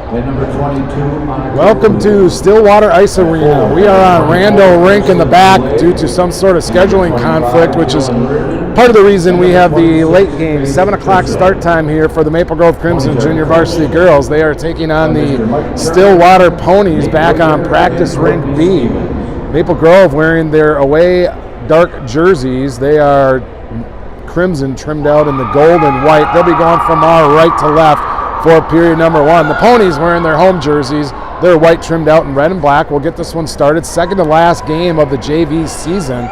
And number 22. Welcome to Stillwater Ice Arena. We are on Randall Rink in the back due to some sort of scheduling conflict, which is part of the reason we have the late game, 7 o'clock start time here for the Maple Grove Crimson Junior Varsity Girls. They are taking on the Stillwater Ponies back on Practice Rink B. Maple Grove wearing their away dark jerseys. They are crimson trimmed out in the gold and white. They'll be going from our right to left for period number one. The Ponies wearing their home jerseys. They're white trimmed out in red and black. We'll get this one started. Second to last game of the JV season.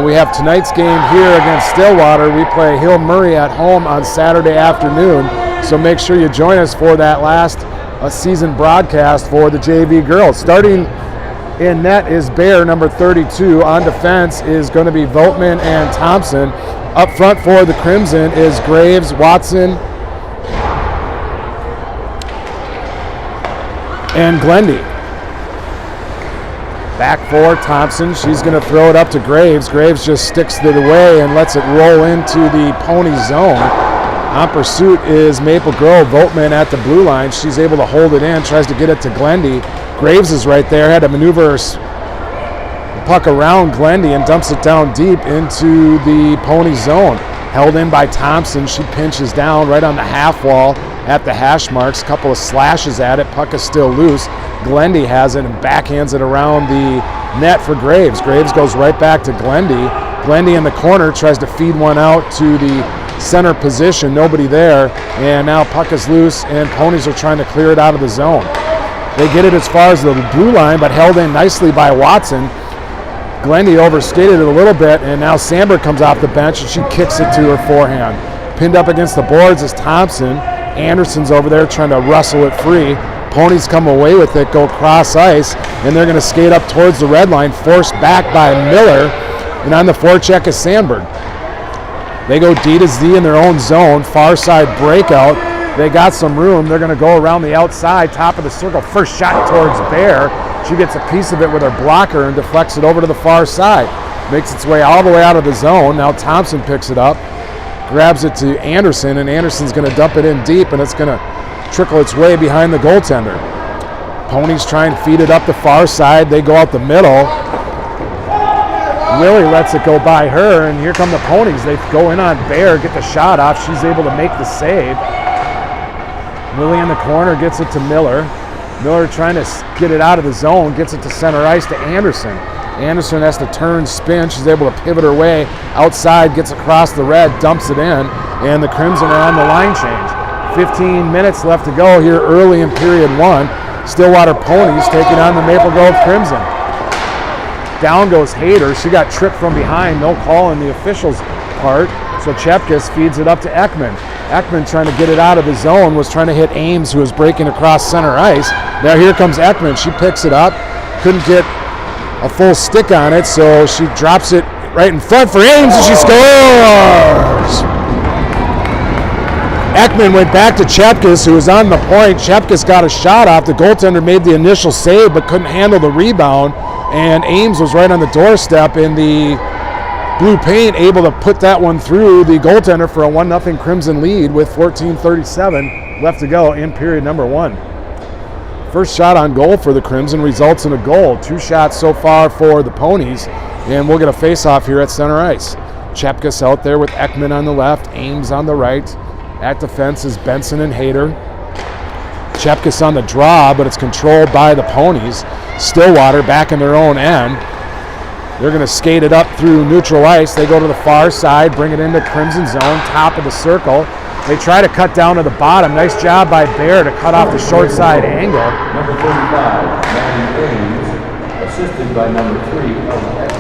We have tonight's game here against Stillwater. We play Hill Murray at home on Saturday afternoon. So make sure you join us for that last season broadcast for the JV girls. Starting in net is Bear, number 32. On defense is going to be Votman and Thompson. Up front for the Crimson is Graves, Watson, and Glendy. Back for Thompson. She's going to throw it up to Graves. Graves just sticks it away and lets it roll into the Pony zone. On pursuit is Maple Grove. Votman at the blue line. She's able to hold it in, tries to get it to Glendy. Graves is right there, had to maneuver the puck around Glendy and dumps it down deep into the Pony zone. Held in by Thompson. She pinches down right on the half wall at the hash marks. Couple of slashes at it. Puck is still loose. Glendy has it and backhands it around the net for Graves. Graves goes right back to Glendy. Glendy in the corner tries to feed one out to the center position. Nobody there. And now puck is loose and Ponies are trying to clear it out of the zone. They get it as far as the blue line, but held in nicely by Watson. Glendy overskated it a little bit, and now Sandberg comes off the bench and she kicks it to her forehand. Pinned up against the boards is Thompson. Anderson's over there trying to wrestle it free. Ponies come away with it, go cross ice, and they're going to skate up towards the red line, forced back by Miller, and on the forecheck is Sandberg. They go D to Z in their own zone, far side breakout. They got some room. They're going to go around the outside, top of the circle. First shot towards Bear. She gets a piece of it with her blocker and deflects it over to the far side. Makes its way all the way out of the zone. Now Thompson picks it up, grabs it to Anderson, and Anderson's going to dump it in deep, and it's going to trickle its way behind the goaltender. Ponies try and feed it up the far side. They go out the middle. Willie lets it go by her, and here come the Ponies. They go in on Bear, get the shot off. She's able to make the save. Willie in the corner gets it to Miller. Miller trying to get it out of the zone, gets it to center ice to Anderson. Anderson has to turn, spin. She's able to pivot her way outside, gets across the red, dumps it in, and the Crimson are on the line change. 15 minutes left to go here early in period one. Stillwater Ponies taking on the Maple Grove Crimson. Down goes Hayter. She got tripped from behind. No call in the officials' part. So Chepkis feeds it up to Ekman. Ekman trying to get it out of the zone, was trying to hit Ames, who was breaking across center ice. Now here comes Ekman. She picks it up. Couldn't get a full stick on it, so she drops it right in front for Ames, and she scores! Ekman went back to Chepkis, who was on the point. Chepkis got a shot off. The goaltender made the initial save, but couldn't handle the rebound, and Ames was right on the doorstep in the blue paint, able to put that one through the goaltender for a 1-0 Crimson lead with 14:37 left to go in period number one. First shot on goal for the Crimson results in a goal. 2 shots so far for the Ponies, and we'll get a face-off here at center ice. Chepkis out there with Ekman on the left, Ames on the right. At defense is Benson and Hayter. Chepkis on the draw, but it's controlled by the Ponies. Stillwater back in their own end. They're going to skate it up through neutral ice. They go to the far side, bring it into Crimson zone, top of the circle. They try to cut down to the bottom. Nice job by Bear to cut off the short side angle. Number 35, Manny Ames, assisted by number 3, Ekman,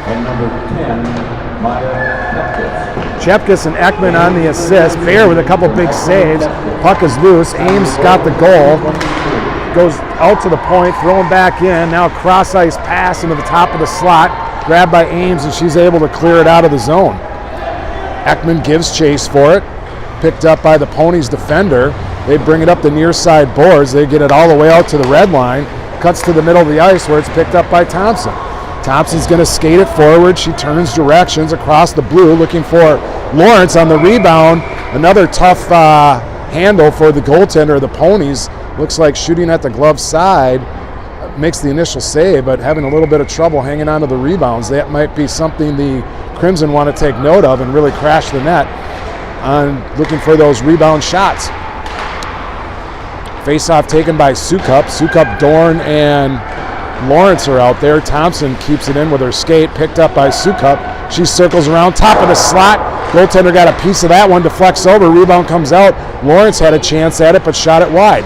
and number 10, Maya Chepkis. Chepkis and Ekman on the assist. Bear with a couple big saves. Puck is loose. Ames got the goal. Goes out to the point, thrown back in. Now cross ice pass into the top of the slot. Grabbed by Ames, and she's able to clear it out of the zone. Ekman gives chase for it. Picked up by the Ponies defender. They bring it up the near side boards. They get it all the way out to the red line. Cuts to the middle of the ice where it's picked up by Thompson. Thompson's going to skate it forward. She turns directions across the blue, looking for Lawrence on the rebound. Another tough handle for the goaltender of the Ponies. looks like shooting at the glove side, makes the initial save, but having a little bit of trouble hanging on to the rebounds. That might be something the Crimson want to take note of and really crash the net on looking for those rebound shots. Face-off taken by Sukup. Sukup, Dorn, and Lawrence are out there. Thompson keeps it in with her skate, picked up by Sukup. She circles around, top of the slot. Goaltender got a piece of that one, deflects over, rebound comes out. Lawrence had a chance at it, but shot it wide.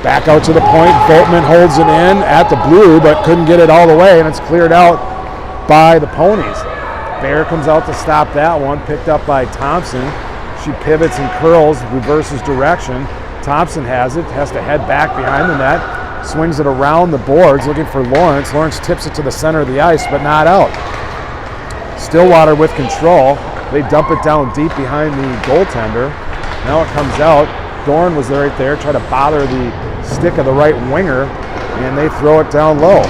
Back out to the point, Voltman holds it in at the blue, but couldn't get it all the way, and it's cleared out by the Ponies. Bear comes out to stop that one, picked up by Thompson. She pivots and curls, reverses direction. Thompson has it, has to head back behind the net, swings it around the boards, looking for Lawrence. Lawrence tips it to the center of the ice, but not out. Stillwater with control. They dump it down deep behind the goaltender. Now it comes out. Dorn was right there, try to bother the stick of the right winger, and they throw it down low.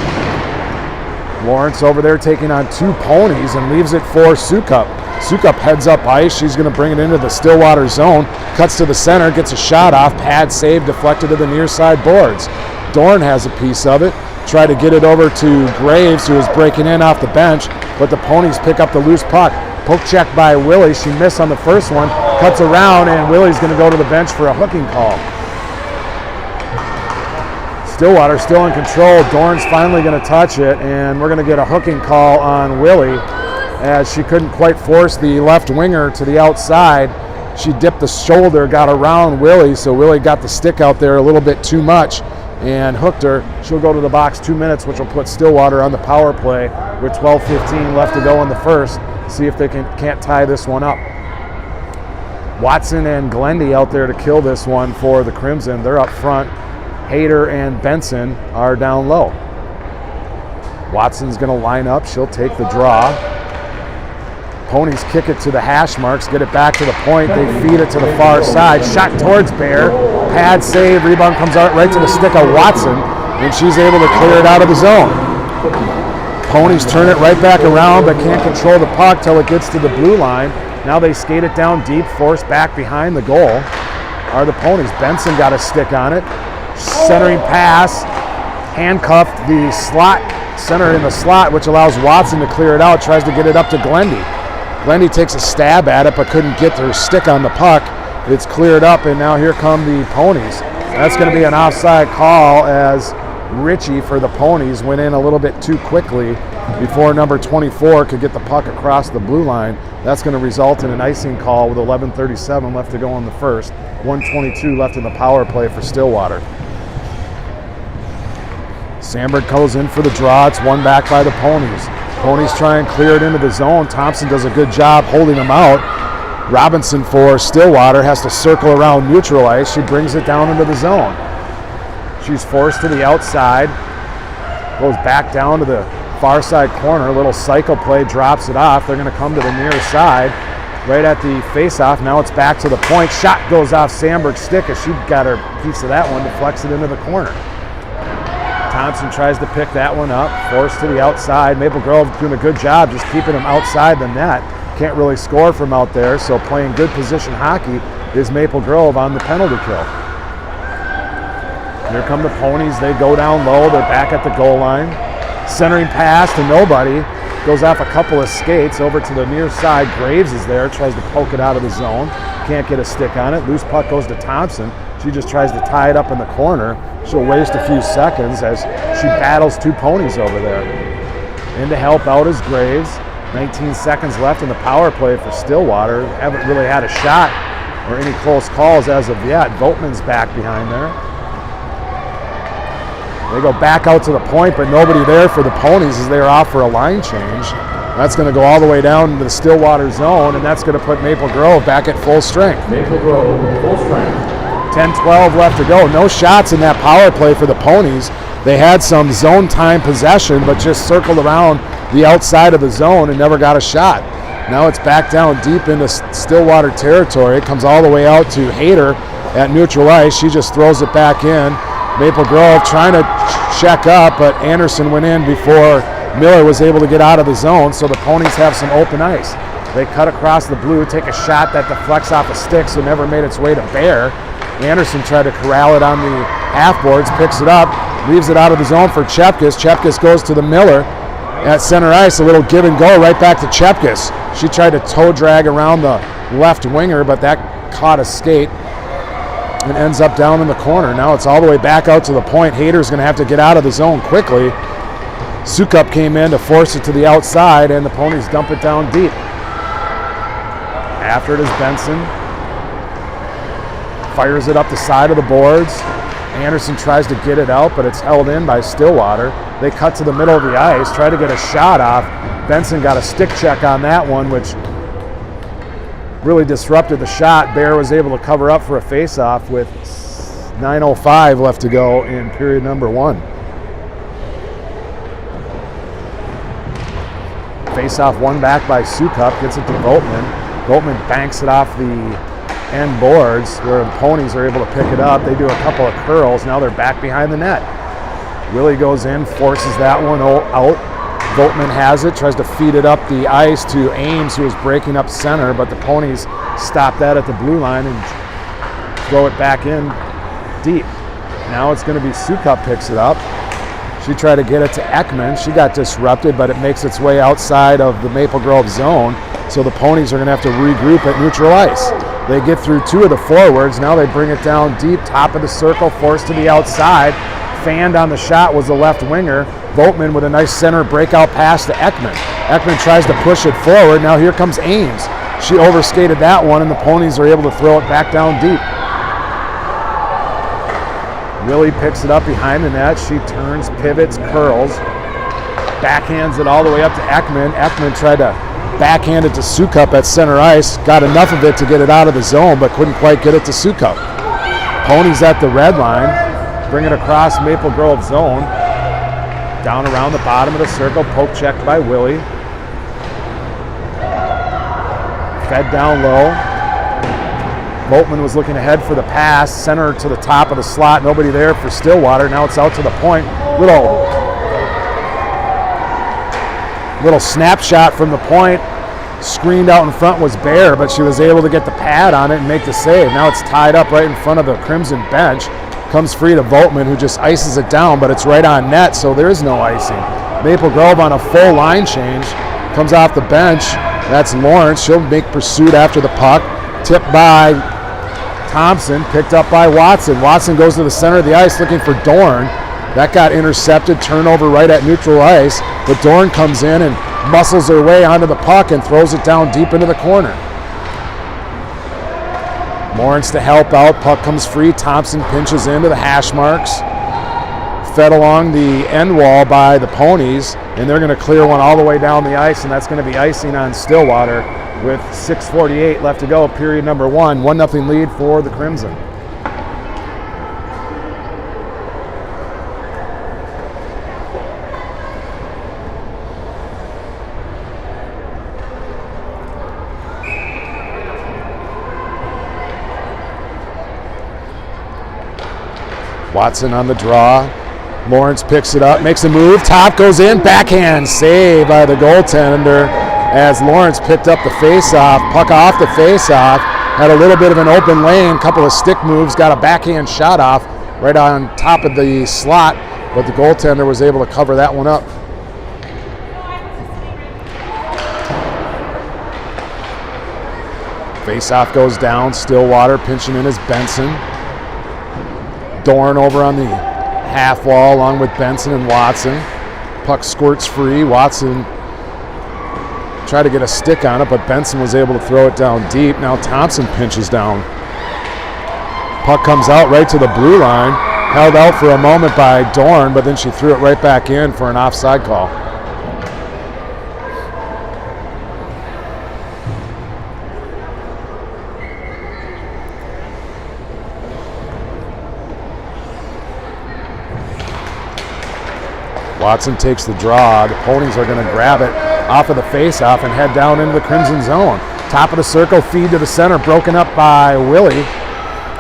Lawrence over there taking on two Ponies and leaves it for Sukup. Sukup heads up ice. She's going to bring it into the Stillwater zone. Cuts to the center, gets a shot off. Pad save, deflected to the near side boards. Dorn has a piece of it. Tried to get it over to Graves, who was breaking in off the bench, but the Ponies pick up the loose puck. Poke check by Willie. She missed on the first one. Cuts around, and Willie's going to go to the bench for a hooking call. Stillwater still in control. Dorn's finally going to touch it, and we're going to get a hooking call on Willie as she couldn't quite force the left winger to the outside. She dipped the shoulder, got around Willie, so Willie got the stick out there a little bit too much and hooked her. She'll go to the box 2 minutes, which will put Stillwater on the power play with 12:15 left to go in the first. See if they can't tie this one up. Watson and Glendy out there to kill this one for the Crimson. They're up front. Hayter and Benson are down low. Watson's going to line up. She'll take the draw. Ponies kick it to the hash marks, get it back to the point. They feed it to the far side. Shot towards Bear. Pad save. Rebound comes out right to the stick of Watson, and she's able to clear it out of the zone. Ponies turn it right back around, but can't control the puck till it gets to the blue line. Now they skate it down deep, forced back behind the goal are the Ponies. Benson got a stick on it. Centering pass, handcuffed the slot, center in the slot, which allows Watson to clear it out, tries to get it up to Glendy. Glendy takes a stab at it, but couldn't get her stick on the puck. It's cleared up, and now here come the Ponies. That's going to be an offside call as Ritchie for the Ponies went in a little bit too quickly before number 24 could get the puck across the blue line. That's going to result in an icing call with 11:37 left to go in the first. 1:22 left in the power play for Stillwater. Sandberg goes in for the draw. It's won back by the Ponies. Ponies try and clear it into the zone. Thompson does a good job holding them out. Robinson for Stillwater has to circle around neutral ice. She brings it down into the zone. She's forced to the outside. Goes back down to the far side corner. A little cycle play, drops it off. They're going to come to the near side. Right at the face-off. Now it's back to the point. Shot goes off Sandberg's stick as she got her piece of that one, deflects it into the corner. Thompson tries to pick that one up, forced to the outside. Maple Grove doing a good job just keeping them outside the net. Can't really score from out there, so playing good position hockey is Maple Grove on the penalty kill. Here come the Ponies. They go down low. They're back at the goal line. Centering pass to nobody. Goes off a couple of skates over to the near side. Graves is there, tries to poke it out of the zone. Can't get a stick on it. Loose puck goes to Thompson. She just tries to tie it up in the corner. She'll waste a few seconds as she battles two Ponies over there. In to help out is Graves. 19 seconds left in the power play for Stillwater. Haven't really had a shot or any close calls as of yet. Voltman's back behind there. They go back out to the point, but nobody there for the Ponies as they're off for a line change. That's going to go all the way down into the Stillwater zone, and that's going to put Maple Grove back at full strength. Maple Grove, full strength. 10-12 left to go. No shots in that power play for the Ponies. They had some zone time possession, but just circled around the outside of the zone and never got a shot. Now it's back down deep into Stillwater territory. It comes all the way out to Hayter at neutral ice. She just throws it back in. Maple Grove trying to check up, but Anderson went in before Miller was able to get out of the zone, so the Ponies have some open ice. They cut across the blue, take a shot that deflects off a stick, so never made its way to Bear. Anderson tried to corral it on the half boards, picks it up, leaves it out of the zone for Chepkis. Chepkis goes to the Miller at center ice. A little give and go right back to Chepkis. She tried to toe drag around the left winger, but that caught a skate and ends up down in the corner. Now it's all the way back out to the point. Hayter's going to have to get out of the zone quickly. Sukup came in to force it to the outside, and the Ponies dump it down deep. After it is Benson. Fires it up the side of the boards. Anderson tries to get it out, but it's held in by Stillwater. They cut to the middle of the ice, try to get a shot off. Benson got a stick check on that one, which really disrupted the shot. Bear was able to cover up for a face-off with 9:05 left to go in period number 1. Face-off won back by Sukup, gets it to Voltman. Voltman banks it off the end boards where the Ponies are able to pick it up. They do a couple of curls. Now they're back behind the net. Willie goes in, forces that one out. Voltman has it, tries to feed it up the ice to Ames, who is breaking up center, but the Ponies stop that at the blue line and throw it back in deep. Now it's going to be Sukup picks it up. She tried to get it to Ekman. She got disrupted, but it makes its way outside of the Maple Grove zone, so the Ponies are going to have to regroup at neutral ice. They get through 2 of the forwards. Now they bring it down deep, top of the circle, forced to the outside. Fanned on the shot was the left winger. Voltman with a nice center breakout pass to Ekman. Ekman tries to push it forward. Now here comes Ames. She overskated that one, and the Ponies are able to throw it back down deep. Willie picks it up behind the net. She turns, pivots, curls, backhands it all the way up to Ekman. Ekman tried to backhand it to Sukup at center ice. Got enough of it to get it out of the zone, but couldn't quite get it to Sukup. Ponies at the red line. Bring it across Maple Grove zone. Down around the bottom of the circle. Poke checked by Willie. Fed down low. Voltman was looking ahead for the pass. Center to the top of the slot. Nobody there for Stillwater. Now it's out to the point. Little snapshot from the point. Screened out in front was Bear, but she was able to get the pad on it and make the save. Now it's tied up right in front of the Crimson bench. Comes free to Voltman, who just ices it down, but it's right on net, so there is no icing. Maple Grove on a full line change. Comes off the bench. That's Lawrence. She'll make pursuit after the puck. Tipped by Thompson, picked up by Watson. Watson goes to the center of the ice looking for Dorn. That got intercepted, turnover right at neutral ice, but Dorn comes in and muscles her way onto the puck and throws it down deep into the corner. Lawrence to help out. Puck comes free. Thompson pinches into the hash marks. Fed along the end wall by the Ponies, and they're going to clear one all the way down the ice, and that's going to be icing on Stillwater with 6:48 left to go, period number 1. 1-0 lead for the Crimson. Watson on the draw. Lawrence picks it up, makes a move. Top goes in, backhand save by the goaltender as Lawrence picked up the face-off. Puck off the face-off. Had a little bit of an open lane, couple of stick moves, got a backhand shot off right on top of the slot, but the goaltender was able to cover that one up. Face-off goes down. Stillwater pinching in is Benson. Dorn over on the half wall along with Benson and Watson. Puck squirts free. Watson tried to get a stick on it, but Benson was able to throw it down deep. Now Thompson pinches down. Puck comes out right to the blue line. Held out for a moment by Dorn, but then she threw it right back in for an offside call. Watson takes the draw. The Ponies are going to grab it off of the face-off and head down into the Crimson zone. Top of the circle, feed to the center, broken up by Willie.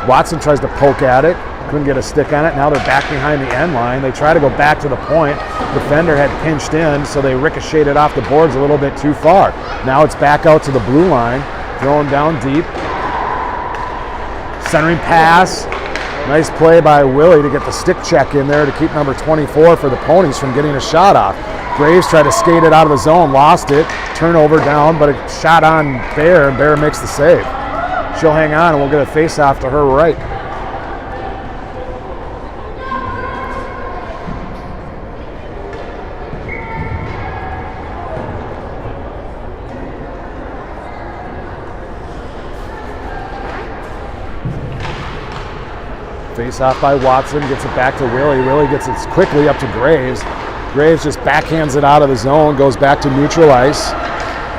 Watson tries to poke at it. Couldn't get a stick on it. Now they're back behind the end line. They try to go back to the point. Defender had pinched in, so they ricocheted off the boards a little bit too far. Now it's back out to the blue line, thrown down deep. Centering pass. Nice play by Willie to get the stick check in there to keep number 24 for the Ponies from getting a shot off. Graves tried to skate it out of the zone, lost it. Turnover down, but a shot on Bear, and Bear makes the save. She'll hang on, and we'll get a face-off to her right. Face off by Watson, gets it back to Willie. Willie gets it quickly up to Graves. Graves just backhands it out of the zone, goes back to neutral ice.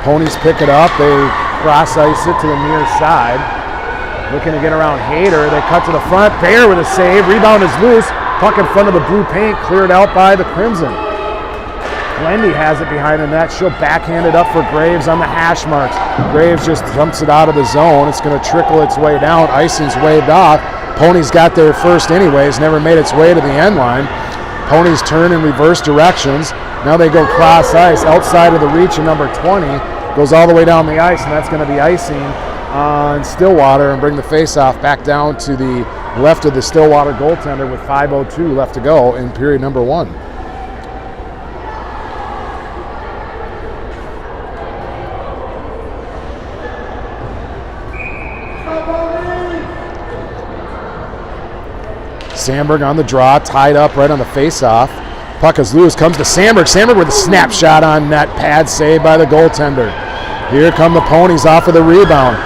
Ponies pick it up, they cross ice it to the near side. Looking to get around Hayter, they cut to the front. Bear with a save, rebound is loose. Puck in front of the blue paint, cleared out by the Crimson. Wendy has it behind the net. She'll backhand it up for Graves on the hash marks. Graves just dumps it out of the zone. It's going to trickle its way down. Icing's waved off. Ponies got there first anyways, never made its way to the end line. Ponies turn in reverse directions. Now they go cross ice outside of the reach of number 20. Goes all the way down the ice, and that's going to be icing on Stillwater and bring the face-off back down to the left of the Stillwater goaltender with 5:02 left to go in period number 1. Sandberg on the draw, tied up right on the face-off. Puck is loose, comes to Sandberg. Sandberg with a snapshot on net, pad save by the goaltender. Here come the Ponies off of the rebound.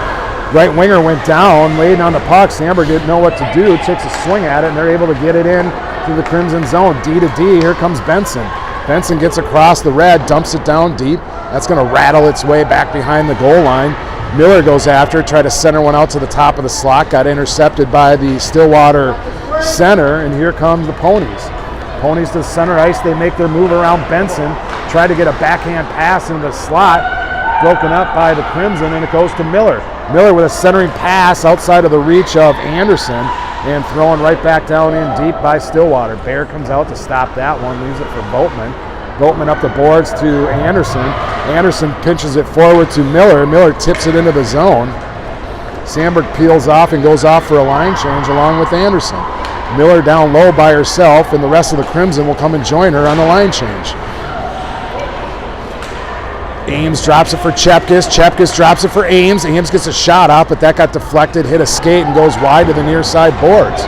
Right winger went down, laid on the puck. Sandberg didn't know what to do, takes a swing at it, and they're able to get it in to the Crimson zone. D to D, here comes Benson. Benson gets across the red, dumps it down deep. That's going to rattle its way back behind the goal line. Miller goes after it, tried to center one out to the top of the slot, got intercepted by the Stillwater center, and here come the Ponies. Ponies to the center ice, they make their move around Benson, try to get a backhand pass into the slot, broken up by the Crimson, and it goes to Miller. Miller with a centering pass outside of the reach of Anderson, and throwing right back down in deep by Stillwater. Bear comes out to stop that one, leaves it for Boatman. Boatman up the boards to Anderson. Anderson pinches it forward to Miller. Miller tips it into the zone. Sandberg peels off and goes off for a line change along with Anderson. Miller down low by herself, and the rest of the Crimson will come and join her on the line change. Ames drops it for Chepkis. Chepkis drops it for Ames. Ames gets a shot off, but that got deflected, hit a skate, and goes wide to the near side boards.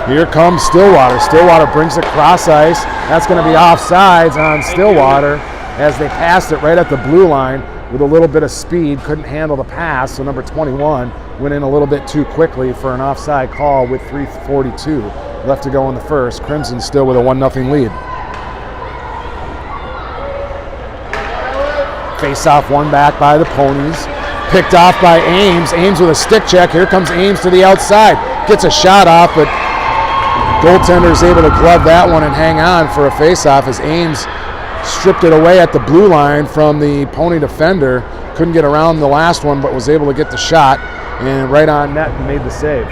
Here comes Stillwater. Stillwater brings it cross ice. That's going to be offsides on Stillwater as they passed it right at the blue line with a little bit of speed. Couldn't handle the pass, so number 21 went in a little bit too quickly for an offside call with 3:42 left to go in the first. Crimson still with a 1-0 lead. Face-off won back by the Ponies. Picked off by Ames. Ames with a stick check. Here comes Ames to the outside. Gets a shot off, but goaltender is able to glove that one and hang on for a face-off as Ames stripped it away at the blue line from the Pony defender. Couldn't get around the last one, but was able to get the shot and right on net and made the save.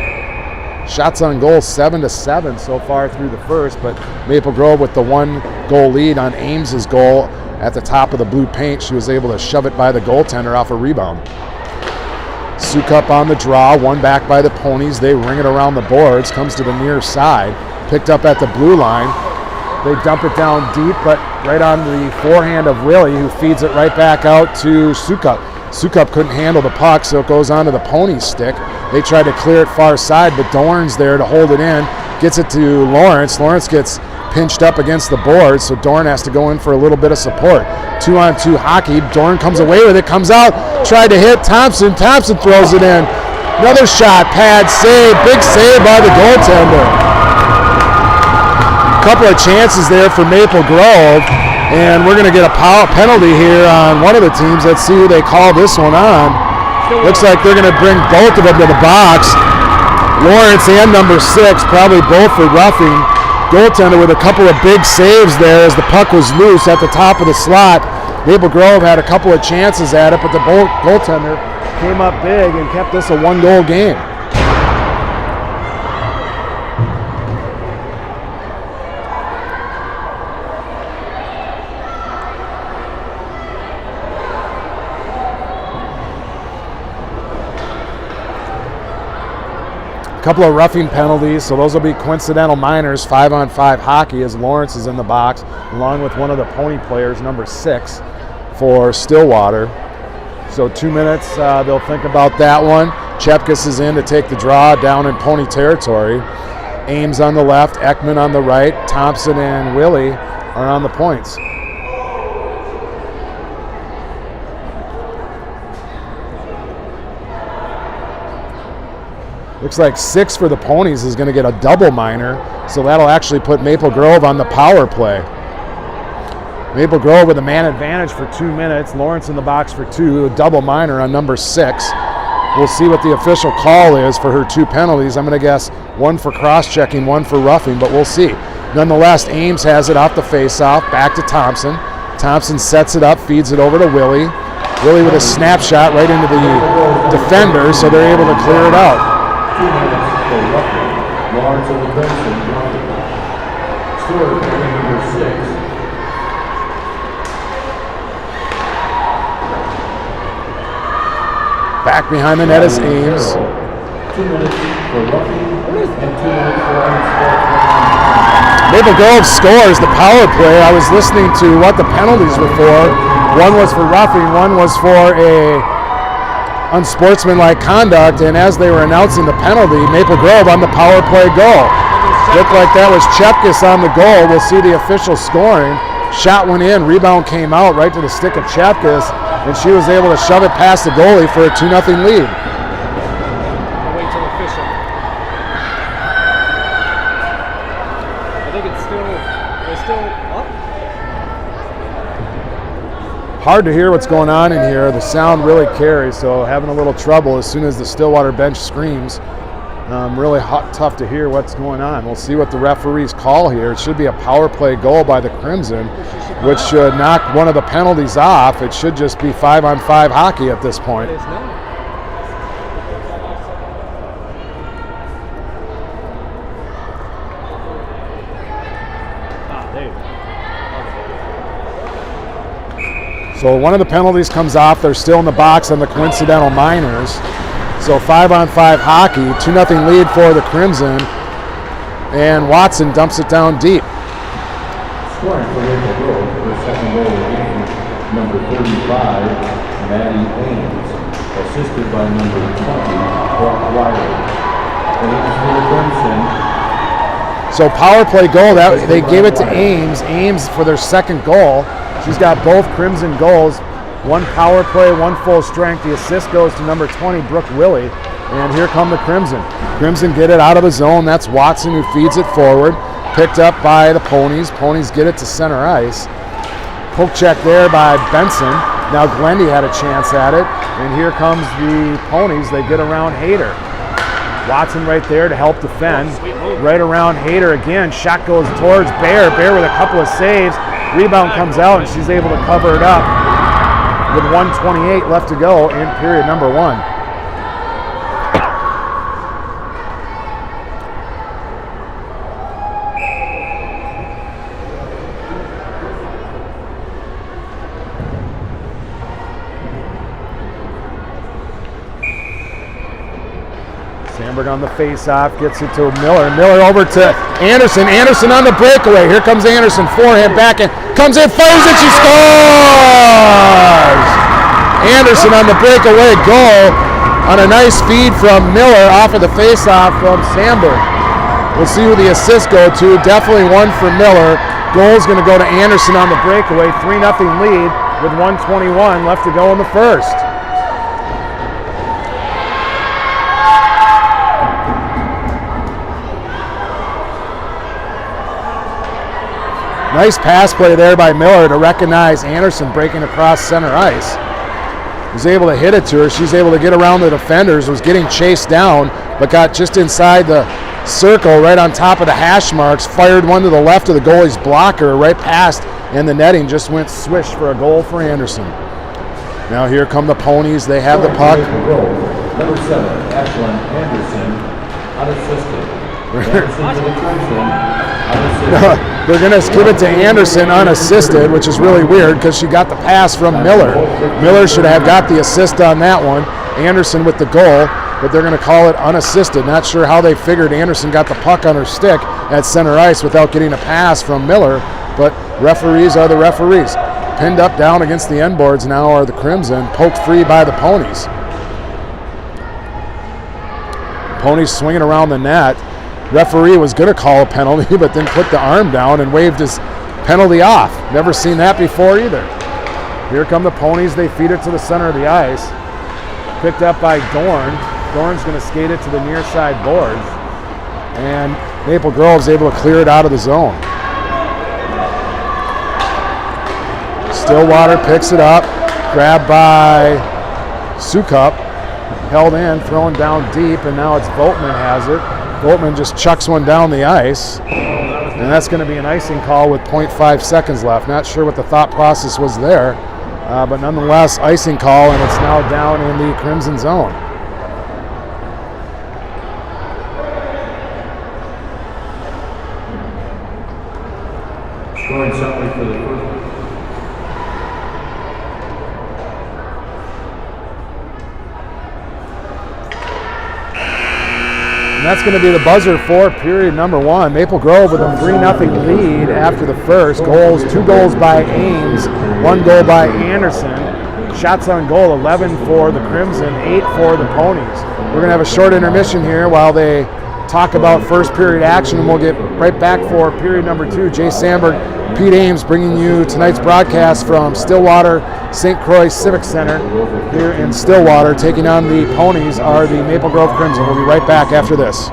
Shots on goal 7-7 so far through the first, but Maple Grove with the 1-goal lead on Ames's goal at the top of the blue paint. She was able to shove it by the goaltender off a rebound. Sukup on the draw, one back by the Ponies. They ring it around the boards, comes to the near side, picked up at the blue line. They dump it down deep, but right on the forehand of Willie, who feeds it right back out to Sukup. Sukup couldn't handle the puck, so it goes onto the Pony stick. They tried to clear it far side, but Dorn's there to hold it in. Gets it to Lawrence. Lawrence gets pinched up against the board, so Dorn has to go in for a little bit of support. 2-on-2 hockey. Dorn comes away with it, comes out, tried to hit Thompson. Thompson throws it in. Another shot, pad save, big save by the goaltender. Couple of chances there for Maple Grove, and we're going to get a penalty here on one of the teams. Let's see who they call this one on. Looks like they're going to bring both of them to the box. Lawrence and number 6, probably both for roughing. Goaltender with a couple of big saves there as the puck was loose at the top of the slot. Maple Grove had a couple of chances at it, but the goaltender came up big and kept this a 1-goal game. couple of roughing penalties, so those will be coincidental minors, 5-on-5 hockey as Lawrence is in the box, along with one of the Pony players, number 6, for Stillwater. So 2 minutes, they'll think about that one. Chepkus is in to take the draw down in Pony territory. Ames on the left, Ekman on the right, Thompson and Willie are on the points. Looks like 6 for the Ponies is going to get a double minor, so that'll actually put Maple Grove on the power play. Maple Grove with a man advantage for 2 minutes. Lawrence in the box for 2, a double minor on number 6. We'll see what the official call is for her 2 penalties. I'm going to guess 1 for cross-checking, 1 for roughing, but we'll see. Nonetheless, Ames has it off the face-off, back to Thompson. Thompson sets it up, feeds it over to Willie. Willie with a snapshot right into the defender, so they're able to clear it out. 2 minutes for roughing. Lawrence of the Crimson, Stewart, number 6. Back behind the net is Ames. 2 minutes for roughing and 2 minutes for Maple Grove scores the power play. I was listening to what the penalties were for. 1 was for roughing, 1 was for a unsportsmanlike conduct, and as they were announcing the penalty, Maple Grove on the power play goal. Looked like that was Chepkus on the goal. We'll see the official scoring. Shot went in, rebound came out right to the stick of Chepkus, and she was able to shove it past the goalie for a 2-0 lead. I'll wait till official. I think it's still up. Hard to hear what's going on in here. The sound really carries, so having a little trouble as soon as the Stillwater bench screams. Really tough to hear what's going on. We'll see what the referees call here. It should be a power play goal by the Crimson, which should knock one of the penalties off. It should just be 5-on-5 hockey at this point. It is now. So one of the penalties comes off. They're still in the box on the coincidental minors. So 5-on-5 hockey, 2-0 lead for the Crimson, and Watson dumps it down deep. Scoring for Maple Grove, her second goal of the game, number 35, Maddie Ames, assisted by number 20, Brock Riley. Ames for the Crimson. So power play goal, that they gave it to Ames. Ames for their second goal. She's got both Crimson goals. 1 power play, 1 full strength. The assist goes to number 20, Brooke Willie. And here come the Crimson. Crimson get it out of the zone. That's Watson who feeds it forward. Picked up by the Ponies. Ponies get it to center ice. Poke check there by Benson. Now Glendy had a chance at it. And here comes the Ponies. They get around Hayter. Watson right there to help defend. Right around Hayter again. Shot goes towards Bear. Bear with a couple of saves. Rebound comes out and she's able to cover it up with 1:28 left to go in period number 1. Sandberg on the face-off, gets it to Miller. Miller over to Anderson. Anderson on the breakaway. Here comes Anderson, forehand, backhand. Comes in, fires it, she scores! Anderson on the breakaway goal on a nice feed from Miller off of the face-off from Sandberg. We'll see who the assists go to. Definitely 1 for Miller. Goal's going to go to Anderson on the breakaway. 3-0 lead with 1:21 left to go in the first. Nice pass play there by Miller to recognize Anderson breaking across center ice. Was able to hit it to her. She's able to get around the defenders. Was getting chased down, but got just inside the circle right on top of the hash marks. Fired one to the left of the goalie's blocker right past, and the netting just went swish for a goal for Anderson. Now here come the Ponies. They have the puck. Number 7, Ashlyn Anderson, unassisted. Anderson to the Crimson, unassisted. They're going to give it to Anderson unassisted, which is really weird because she got the pass from Miller. Miller should have got the assist on that one. Anderson with the goal. but they're going to call it unassisted. Not sure how they figured Anderson got the puck on her stick at center ice without getting a pass from Miller, but referees are the referees. Pinned up down against the end boards now are the Crimson, poked free by the Ponies. Ponies swinging around the net. Referee was going to call a penalty, but then put the arm down and waved his penalty off. Never seen that before either. Here come the Ponies. They feed it to the center of the ice. Picked up by Dorn. Dorn's going to skate it to the near side boards. And Maple Grove's able to clear it out of the zone. Stillwater picks it up. Grabbed by Sukup. Held in, thrown down deep, and now it's Voltman has it. Voltman just chucks one down the ice. And that's going to be an icing call with 0.5 seconds left. Not sure what the thought process was there, but nonetheless, icing call, and it's now down in the Crimson zone. Scoring something for the first. And that's going to be the buzzer for period number 1. Maple Grove with a 3-0 lead after the first. Goals, 2 goals by Ames, 1 goal by Anderson. Shots on goal, 11 for the Crimson, 8 for the Ponies. We're going to have a short intermission here while they talk about first period action, and we'll get right back for period number 2. Jay Sandberg, Pete Ames bringing you tonight's broadcast from Stillwater St. Croix Civic Center here in Stillwater. Taking on the Ponies are the Maple Grove Crimson. We'll be right back after this.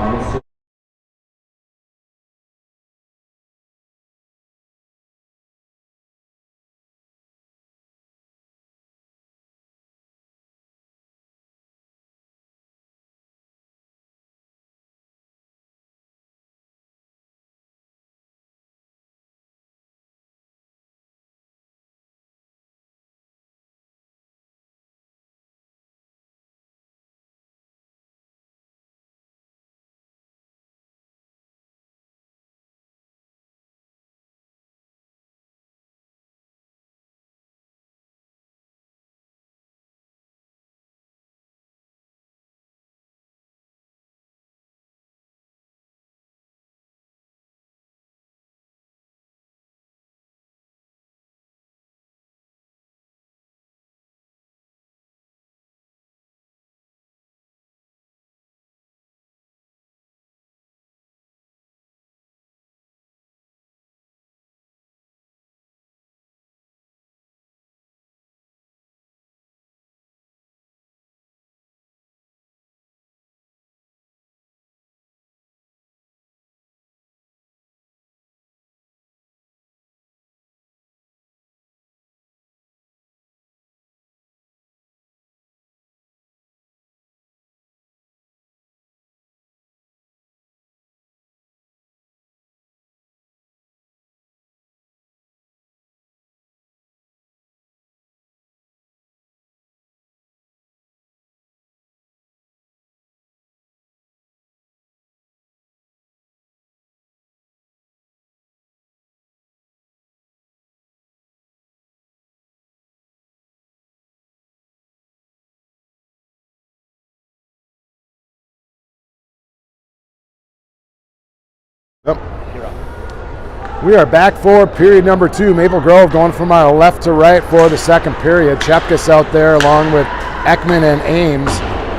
Yep. We are back for period number 2. Maple Grove going from our left to right for the second period. Chepkus out there along with Ekman and Ames.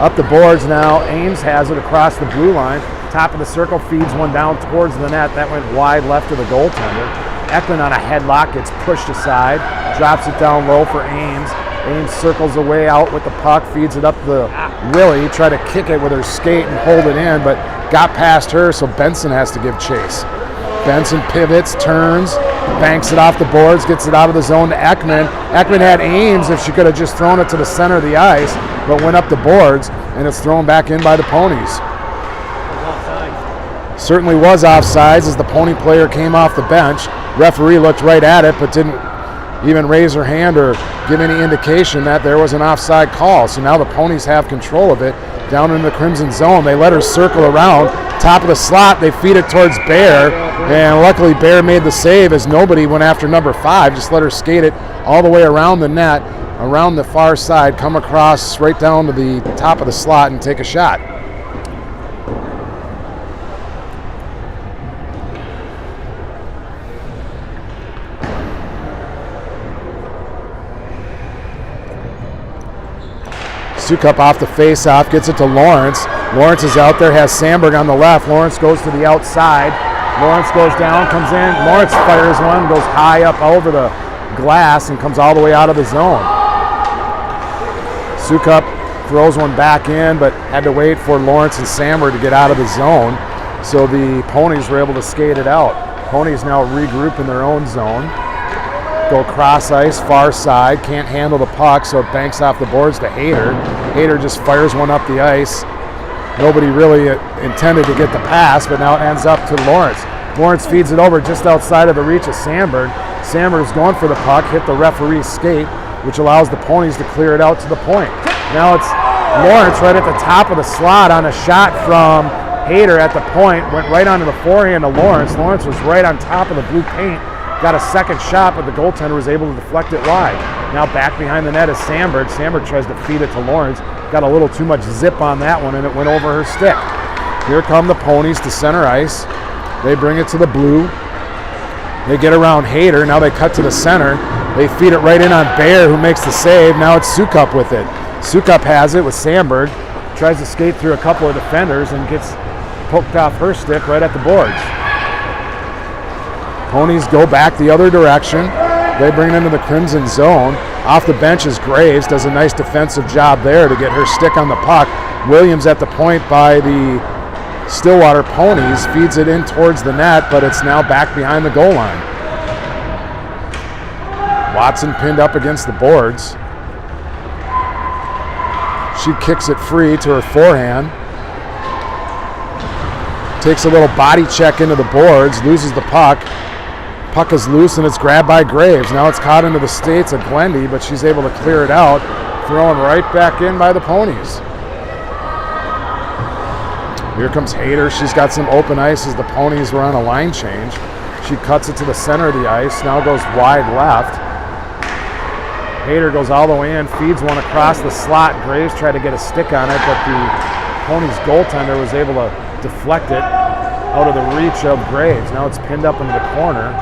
Up the boards now. Ames has it across the blue line. Top of the circle, feeds one down towards the net. That went wide left of the goaltender. Ekman on a headlock, gets pushed aside. Drops it down low for Ames. Ames circles away out with the puck, feeds it up the Willie. Tried to kick it with her skate and hold it in, but got past her, so Benson has to give chase. Benson pivots, turns, banks it off the boards, gets it out of the zone to Ekman. Ekman had Ames if she could have just thrown it to the center of the ice, but went up the boards, and it's thrown back in by the Ponies. Certainly was offsides as the Pony player came off the bench. Referee looked right at it, but didn't even raise her hand or give any indication that there was an offside call. So now the Ponies have control of it down in the Crimson zone. They let her circle around. Top of the slot, they feed it towards Bear, and luckily Bear made the save as nobody went after number 5. Just let her skate it all the way around the net around the far side, come across right down to the top of the slot and take a shot. Sukup off the face-off, gets it to Lawrence. Lawrence is out there, has Sandberg on the left. Lawrence goes to the outside. Lawrence goes down, comes in. Lawrence fires one, goes high up over the glass and comes all the way out of the zone. Sukup throws one back in, but had to wait for Lawrence and Sandberg to get out of the zone. So the Ponies were able to skate it out. Ponies now regroup in their own zone. Go cross ice, far side, can't handle the puck, so it banks off the boards to Hayter. Hayter just fires one up the ice. Nobody really intended to get the pass, but now it ends up to Lawrence. Lawrence feeds it over just outside of the reach of Sandberg. Sandberg's going for the puck, hit the referee's skate, which allows the Ponies to clear it out to the point. Now it's Lawrence right at the top of the slot on a shot from Hayter at the point, went right onto the forehand of Lawrence. Lawrence was right on top of the blue paint. Got a second shot, but the goaltender was able to deflect it wide. Now back behind the net is Sandberg. Sandberg tries to feed it to Lawrence. Got a little too much zip on that one, and it went over her stick. Here come the Ponies to center ice. They bring it to the blue. They get around Hayter. Now they cut to the center. They feed it right in on Bear, who makes the save. Now it's Sukup with it. Sukup has it with Sandberg. Tries to skate through a couple of defenders and gets poked off her stick right at the boards. Ponies go back the other direction. They bring it into the Crimson zone. Off the bench is Graves, does a nice defensive job there to get her stick on the puck. Williams at the point by the Stillwater Ponies, feeds it in towards the net, but it's now back behind the goal line. Watson pinned up against the boards. She kicks it free to her forehand. Takes a little body check into the boards, loses the puck. Puck is loose and it's grabbed by Graves. Now it's caught into the skates of Glendy, but she's able to clear it out, thrown right back in by the Ponies. Here comes Hayter. She's got some open ice as the Ponies were on a line change. She cuts it to the center of the ice, now goes wide left. Hayter goes all the way in, feeds one across the slot. Graves tried to get a stick on it, but the Ponies goaltender was able to deflect it out of the reach of Graves. Now it's pinned up into the corner.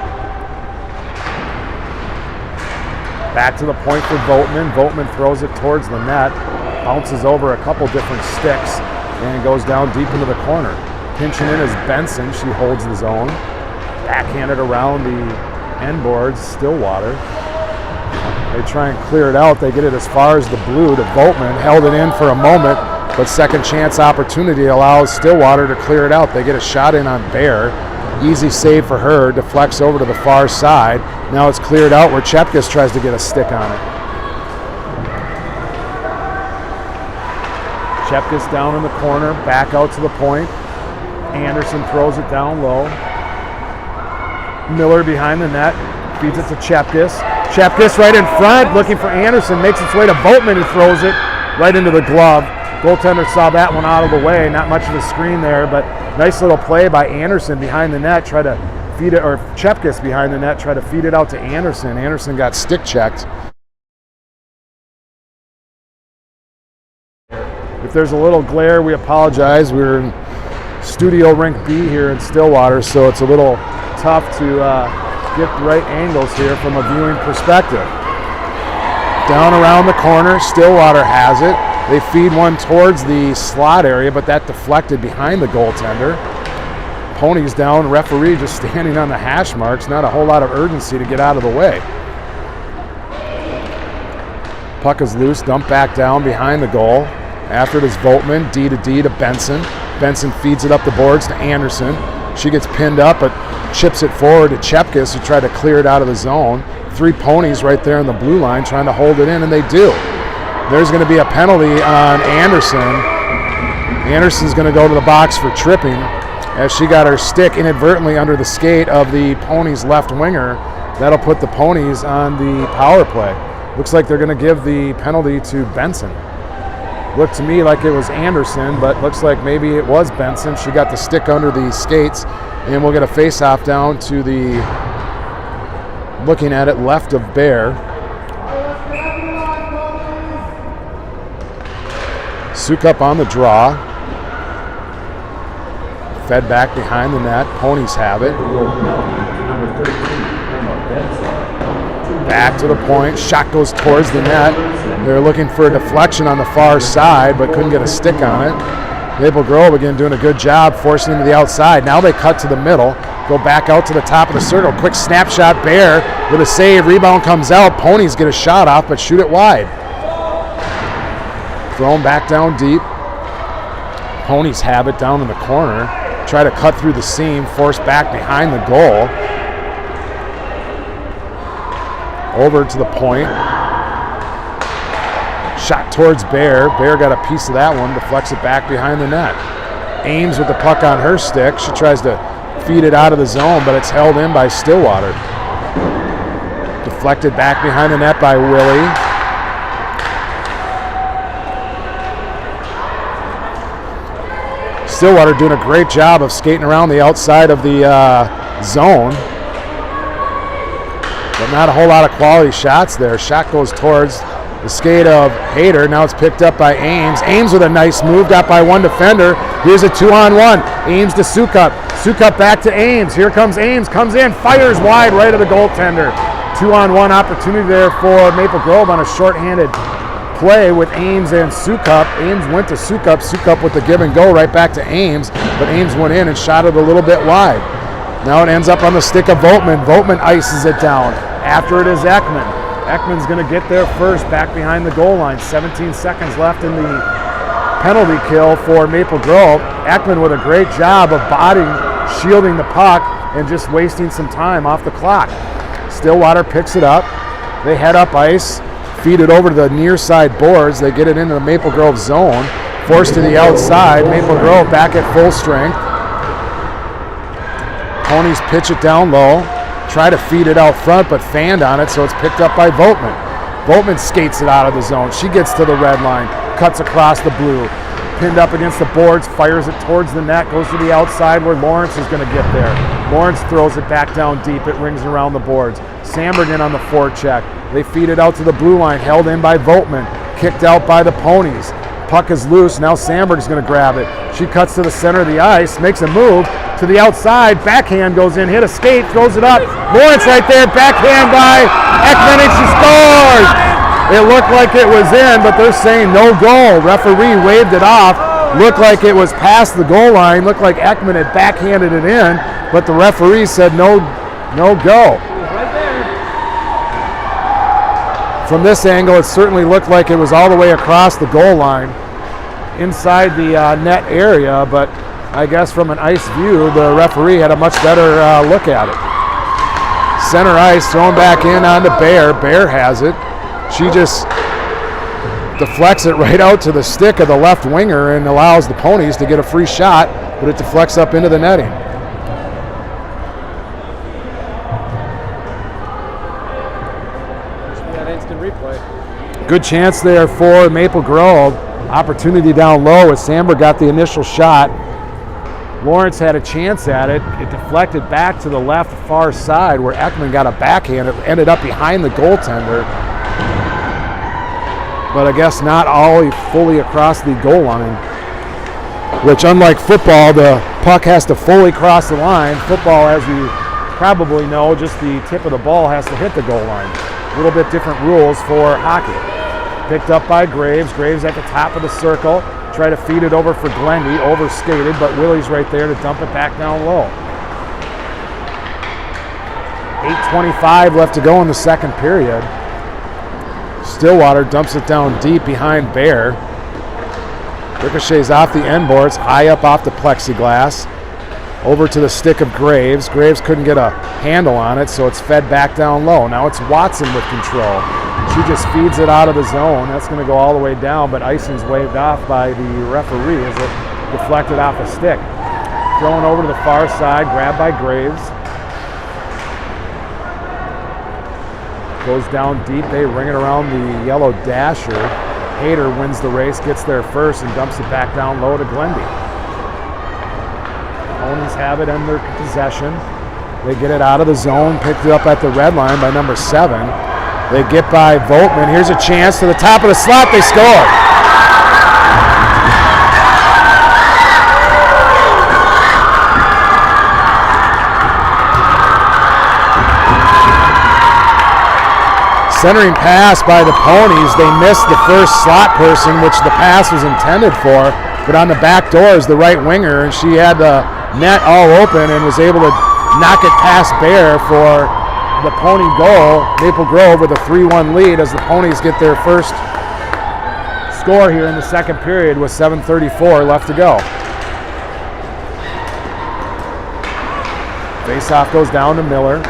Back to the point for Voigtman. Voigtman throws it towards the net, bounces over a couple different sticks, and goes down deep into the corner. Pinching in is Benson. She holds the zone. Backhanded around the end boards, Stillwater. They try and clear it out. They get it as far as the blue to Voigtman. Held it in for a moment, but second chance opportunity allows Stillwater to clear it out. They get a shot in on Bear. Easy save for her. Deflects over to the far side. Now it's cleared out where Chepkis tries to get a stick on it. Chepkis down in the corner, back out to the point. Anderson throws it down low. Miller behind the net, feeds it to Chepkis. Chepkis right in front, looking for Anderson, makes its way to Voigtman, who throws it right into the glove. Goaltender saw that one out of the way, not much of a screen there, but nice little play by Anderson behind the net, try to feed it, or Chepkis behind the net, try to feed it out to Anderson. Anderson got stick checked. If there's a little glare, we apologize. We're in Studio Rink B here in Stillwater, so it's a little tough to get the right angles here from a viewing perspective. Down around the corner, Stillwater has it. They feed one towards the slot area, but that deflected behind the goaltender. Ponies down, referee just standing on the hash marks. Not a whole lot of urgency to get out of the way. Puck is loose, dumped back down behind the goal. After it is Voigtman, D to D to Benson. Benson feeds it up the boards to Anderson. She gets pinned up, but chips it forward to Chepkis, who tried to clear it out of the zone. Three Ponies right there on the blue line trying to hold it in, and they do. There's going to be a penalty on Anderson. Anderson's going to go to the box for tripping as she got her stick inadvertently under the skate of the Ponies' left winger. That'll put the Ponies on the power play. Looks like they're going to give the penalty to Benson. Looked to me like it was Anderson, but looks like maybe it was Benson. She got the stick under the skates, and we'll get a face-off down to the, looking at it, left of Bear. Sukup on the draw. Fed back behind the net. Ponies have it. Back to the point. Shot goes towards the net. They're looking for a deflection on the far side, but couldn't get a stick on it. Maple Grove again doing a good job forcing into the outside. Now they cut to the middle. Go back out to the top of the circle. Quick snapshot. Bear with a save. Rebound comes out. Ponies get a shot off, but shoot it wide. Thrown back down deep. Ponies have it down in the corner. Try to cut through the seam. Force back behind the goal. Over to the point. Shot towards Bear. Bear got a piece of that one. Deflects it back behind the net. Ames with the puck on her stick. She tries to feed it out of the zone, but it's held in by Stillwater. Deflected back behind the net by Willie. Stillwater doing a great job of skating around the outside of the zone. But not a whole lot of quality shots there. Shot goes towards the skate of Hayter. Now it's picked up by Ames. Ames with a nice move, got by one defender. Here's a 2-on-1. Ames to Sukup. Sukup back to Ames. Here comes Ames. Comes in, fires wide right of the goaltender. 2-on-1 opportunity there for Maple Grove on a shorthanded play with Ames and Sukup. Ames went to Sukup. Sukup with the give and go right back to Ames. But Ames went in and shot it a little bit wide. Now it ends up on the stick of Vogtman. Vogtman ices it down. After it is Ekman. Ekman's going to get there first, back behind the goal line. 17 seconds left in the penalty kill for Maple Grove. Ekman with a great job of shielding the puck and just wasting some time off the clock. Stillwater picks it up. They head up ice, feed it over to the near side boards. They get it into the Maple Grove zone. Forced to the outside. Maple Grove back at full strength. Ponies pitch it down low. Try to feed it out front, but fanned on it, so it's picked up by Vogtman. Vogtman skates it out of the zone. She gets to the red line, cuts across the blue, pinned up against the boards, fires it towards the net, goes to the outside where Lawrence is going to get there. Lawrence throws it back down deep. It rings around the boards. Sandberg in on the forecheck. They feed it out to the blue line, held in by Vogtman, kicked out by the Ponies. Puck is loose. Now Sandberg's going to grab it. She cuts to the center of the ice, makes a move to the outside. Backhand goes in, hit a skate, throws it up. Lawrence right there, backhand by Ekman, and she scores! It looked like it was in, but they're saying no goal. Referee waved it off. Looked like it was past the goal line. Looked like Ekman had backhanded it in, but the referee said no go. From this angle, it certainly looked like it was all the way across the goal line inside the net area, but I guess from an ice view, the referee had a much better look at it. Center ice, thrown back in onto Bear. Bear has it. She just deflects it right out to the stick of the left winger and allows the Ponies to get a free shot, but it deflects up into the netting. That instant replay. Good chance there for Maple Grove. Opportunity down low as Sandberg got the initial shot. Lawrence had a chance at it. It deflected back to the left far side where Ekman got a backhand. It ended up behind the goaltender. But I guess not all fully across the goal line, which unlike football, the puck has to fully cross the line. Football, as you probably know, just the tip of the ball has to hit the goal line. A little bit different rules for hockey. Picked up by Graves. Graves at the top of the circle. Try to feed it over for Glendy. Overskated, but Willie's right there to dump it back down low. 8:25 left to go in the second period. Stillwater dumps it down deep behind Bear. Ricochets off the end boards, high up off the plexiglass. Over to the stick of Graves. Graves couldn't get a handle on it, so it's fed back down low. Now it's Watson with control. She just feeds it out of the zone. That's going to go all the way down, but icing's waved off by the referee as it deflected off a stick. Thrown over to the far side, grabbed by Graves. Goes down deep. They ring it around the yellow dasher. Hayter wins the race, gets there first, and dumps it back down low to Glendy. Ponies have it in their possession. They get it out of the zone, picked it up at the red line by number 7. They get by Vogtman. Here's a chance to the top of the slot. They score. Centering pass by the Ponies. They missed the first slot person, which the pass was intended for, but on the back door is the right winger, and she had the net all open and was able to knock it past Bear for the Pony goal. Maple Grove with a 3-1 lead as the Ponies get their first score here in the second period with 7:34 left to go. Face-off goes down to Miller.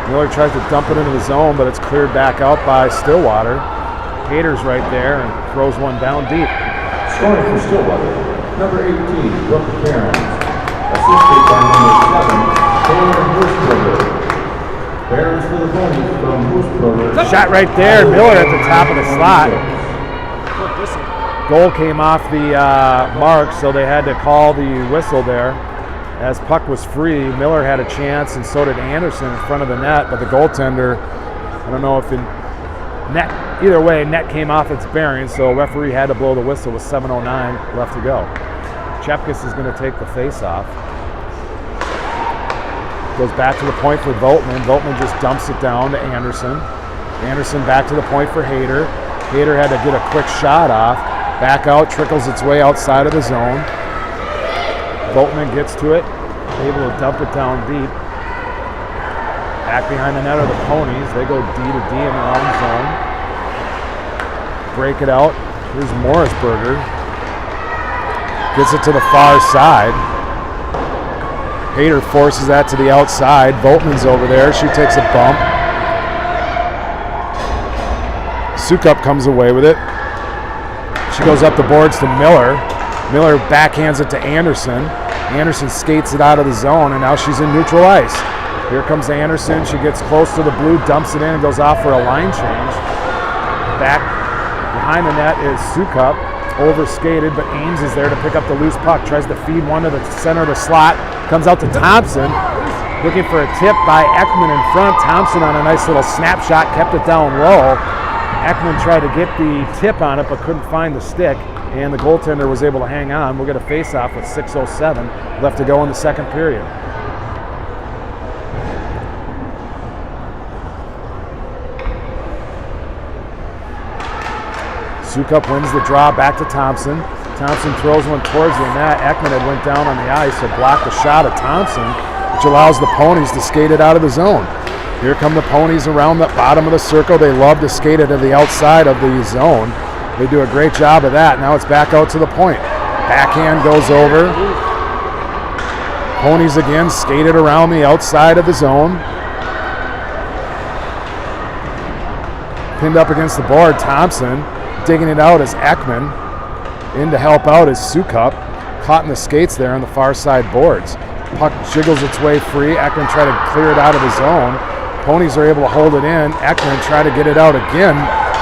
Miller tries to dump it into the zone, but it's cleared back out by Stillwater. Hader's right there and throws one down deep. Scoring for Stillwater, number 18, Brooke Cairns. Assisted by number 7, Taylor Moosbrugger. Cairns for the Ponies from Moosbrugger. Shot right there, Miller at the top of the slot. Goal came off the mark, so they had to call the whistle there. As puck was free, Miller had a chance, and so did Anderson in front of the net, but the goaltender, I don't know if the net, either way, net came off its bearings, so referee had to blow the whistle with 7:09 left to go. Chepkis is going to take the face-off. Goes back to the point for Voltman. Voltman just dumps it down to Anderson. Anderson back to the point for Hader. Hader had to get a quick shot off. Back out, trickles its way outside of the zone. Voltman gets to it, able to dump it down deep. Back behind the net are the Ponies. They go D to D in their own zone. Break it out. Here's Morrisberger. Gets it to the far side. Hader forces that to the outside. Voltman's over there. She takes a bump. Sukup comes away with it. She goes up the boards to Miller. Miller backhands it to Anderson. Anderson skates it out of the zone, and now she's in neutral ice. Here comes Anderson. She gets close to the blue, dumps it in, and goes off for a line change. Back behind the net is Sukup, overskated, but Ames is there to pick up the loose puck. Tries to feed one to the center of the slot. Comes out to Thompson, looking for a tip by Ekman in front. Thompson on a nice little snapshot, kept it down low. Ekman tried to get the tip on it, but couldn't find the stick, and the goaltender was able to hang on. We'll get a face-off with 6:07 left to go in the second period. Sukup wins the draw back to Thompson. Thompson throws one towards the net. Ekman had went down on the ice, so blocked the shot of Thompson, which allows the Ponies to skate it out of the zone. Here come the Ponies around the bottom of the circle. They love to skate it to the outside of the zone. They do a great job of that. Now it's back out to the point. Backhand goes over. Ponies again skated around the outside of the zone. Pinned up against the board, Thompson. Digging it out is Ekman. In to help out is Sukup. Caught in the skates there on the far side boards. Puck jiggles its way free. Ekman tried to clear it out of the zone. Ponies are able to hold it in. Ekman tried to get it out again.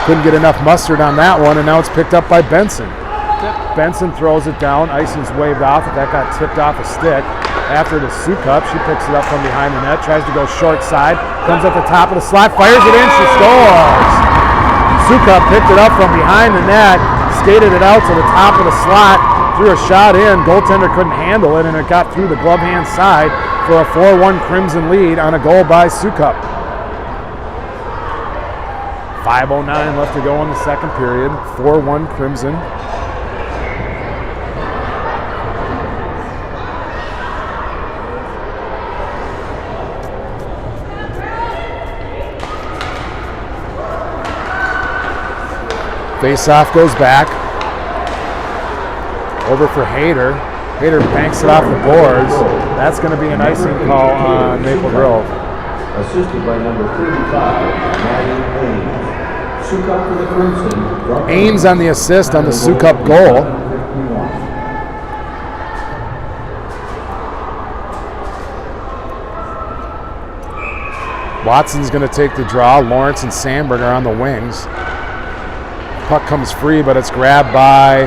Couldn't get enough mustard on that one, and now it's picked up by Benson. Benson throws it down. Icing's waved off, but that got tipped off a stick. After the Sukup, she picks it up from behind the net, tries to go short side, comes at the top of the slot, fires it in, she scores! Sukup picked it up from behind the net, skated it out to the top of the slot, threw a shot in, goaltender couldn't handle it, and it got through the glove hand side for a 4-1 Crimson lead on a goal by Sukup. 5:09 left to go in the second period, 4-1 Crimson. Face-off goes back. Over for Hader. Hader banks it off the boards. That's going to be an icing call on Maple Grove. Assisted by number 35, Maddie Ames. Sukup for the Crimson. Ames on the assist on the Sukup goal. Watson's going to take the draw. Lawrence and Sandberg are on the wings. Puck comes free, but it's grabbed by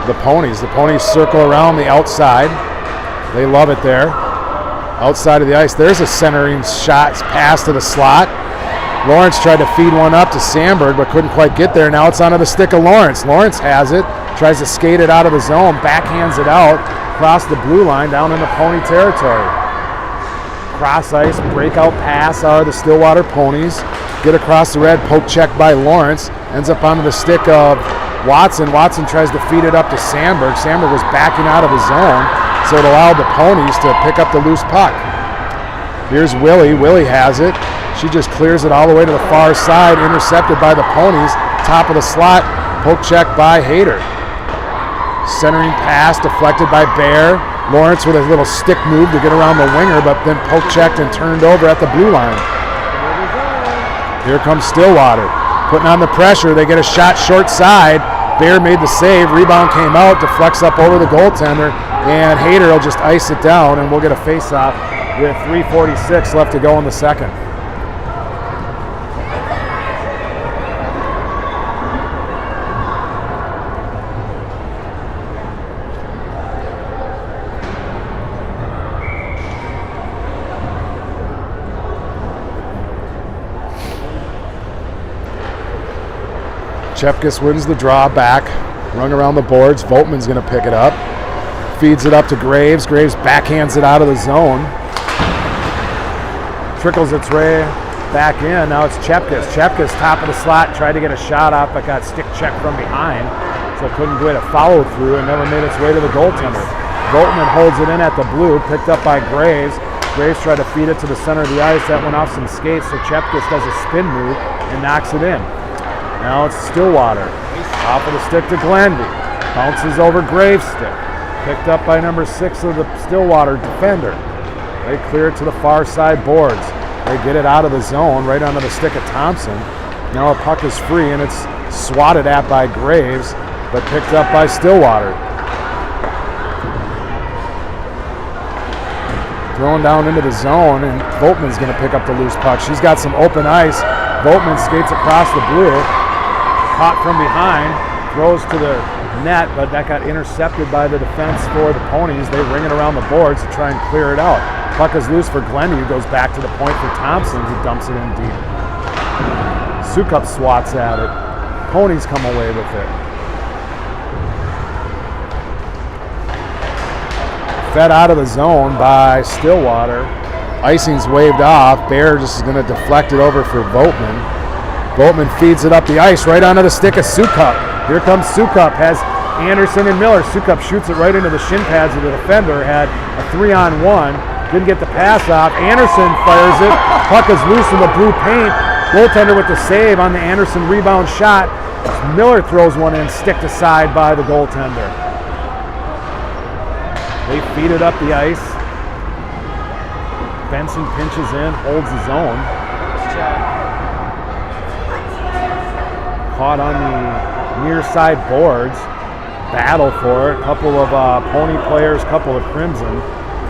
the Ponies. The Ponies circle around the outside. They love it there. Outside of the ice, there's a centering shot pass to the slot. Lawrence tried to feed one up to Sandberg, but couldn't quite get there. Now it's onto the stick of Lawrence. Lawrence has it, tries to skate it out of the zone, backhands it out, across the blue line, down into Pony territory. Cross ice, breakout pass are the Stillwater Ponies. Get across the red, poke check by Lawrence. Ends up onto the stick of Watson. Watson tries to feed it up to Sandberg. Sandberg was backing out of the zone, so it allowed the Ponies to pick up the loose puck. Here's Willie. Willie has it. She just clears it all the way to the far side, intercepted by the Ponies. Top of the slot, poke check by Hayter. Centering pass deflected by Bear. Lawrence with a little stick move to get around the winger, but then poke checked and turned over at the blue line. Here comes Stillwater. Putting on the pressure. They get a shot short side. Bear made the save. Rebound came out, deflects up over the goaltender, and Hayter will just ice it down, and we'll get a face-off with 3:46 left to go in the second. Chepkus wins the draw back, run around the boards. Voltman's going to pick it up. Feeds it up to Graves. Graves backhands it out of the zone. Trickles its way back in. Now it's Chepkus. Chepkus, top of the slot, tried to get a shot off, but got stick checked from behind, so couldn't get a follow through and never made its way to the goaltender. Voltman holds it in at the blue, picked up by Graves. Graves tried to feed it to the center of the ice. That went off some skates, so Chepkus does a spin move and knocks it in. Now it's Stillwater. Top of the stick to Glenby. Bounces over Graves' stick. Picked up by number 6 of the Stillwater defender. They clear it to the far side boards. They get it out of the zone, right onto the stick of Thompson. Now a puck is free, and it's swatted at by Graves, but picked up by Stillwater. Thrown down into the zone, and Voltman's going to pick up the loose puck. She's got some open ice. Voltman skates across the blue. Caught from behind, throws to the net, but that got intercepted by the defense for the Ponies. They ring it around the boards to try and clear it out. Puck is loose for Glendy, who goes back to the point for Thompson, who dumps it in deep. Sukup swats at it. Ponies come away with it. Fed out of the zone by Stillwater. Icing's waved off. Bear just is going to deflect it over for Voltman. Voltman feeds it up the ice right onto the stick of Sukup. Here comes Sukup, has Anderson and Miller. Sukup shoots it right into the shin pads of the defender, had a 3-on-1, didn't get the pass off. Anderson fires it, puck is loose in the blue paint. Goaltender with the save on the Anderson rebound shot. Miller throws one in, sticked aside by the goaltender. They feed it up the ice. Benson pinches in, holds his own. Caught on the near side boards, battle for it. A couple of Pony players, couple of Crimson.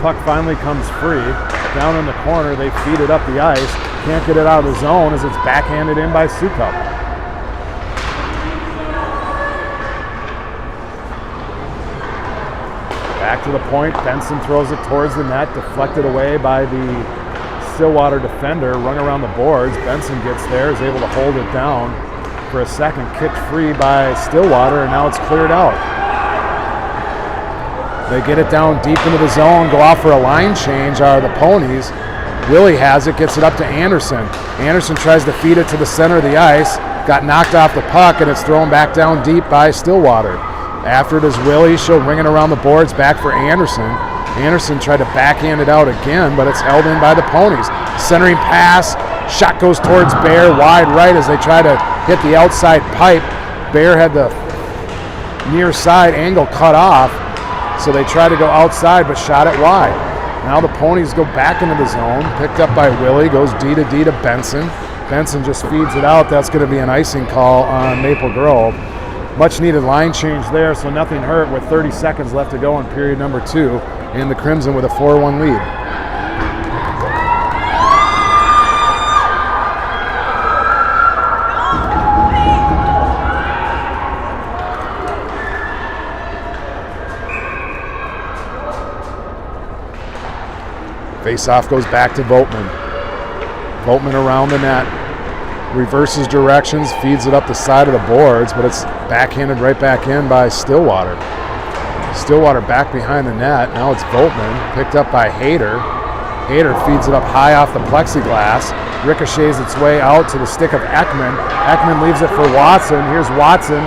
Puck finally comes free. Down in the corner, they feed it up the ice. Can't get it out of the zone as it's backhanded in by Sukup. Back to the point, Benson throws it towards the net, deflected away by the Stillwater defender, run around the boards. Benson gets there, is able to hold it down for a second, kicked free by Stillwater, and now it's cleared out. They get it down deep into the zone, go out for a line change are the Ponies. Willie has it, gets it up to Anderson. Anderson tries to feed it to the center of the ice, got knocked off the puck, and it's thrown back down deep by Stillwater. After it is Willie, she'll ring it around the boards, back for Anderson. Anderson tried to backhand it out again, but it's held in by the Ponies. Centering pass, shot goes towards Bear, wide right as they try to hit the outside pipe. Bear had the near side angle cut off, so they try to go outside but shot it wide. Now the Ponies go back into the zone, picked up by Willie, goes D to D to Benson. Benson just feeds it out. That's going to be an icing call on Maple Grove. Much needed line change there, so nothing hurt with 30 seconds left to go in period number 2, and the Crimson with a 4-1 lead. Face-off goes back to Voltman. Voltman around the net. Reverses directions, feeds it up the side of the boards, but it's backhanded right back in by Stillwater. Stillwater back behind the net. Now it's Voltman, picked up by Hayter. Hader feeds it up high off the plexiglass. Ricochets its way out to the stick of Ekman. Ekman leaves it for Watson. Here's Watson.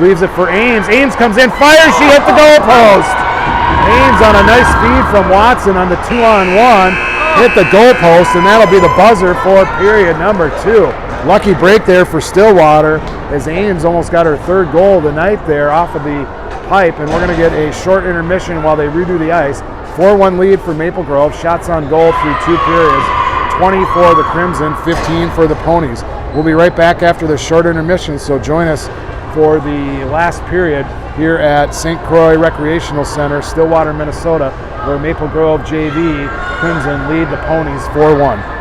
Leaves it for Ames. Ames comes in, fires. She hit the goalpost. Ames on a nice feed from Watson on the 2-on-1. Hit the goalpost, and that'll be the buzzer for period number 2. Lucky break there for Stillwater as Ames almost got her 3rd goal of the night there off of the pipe, and we're going to get a short intermission while they redo the ice. 4-1 lead for Maple Grove. Shots on goal through 2 periods. 20 for the Crimson, 15 for the Ponies. We'll be right back after the short intermission, so join us for the last period here at St. Croix Recreational Center, Stillwater, Minnesota, where Maple Grove JV Crimson lead the Ponies 4-1.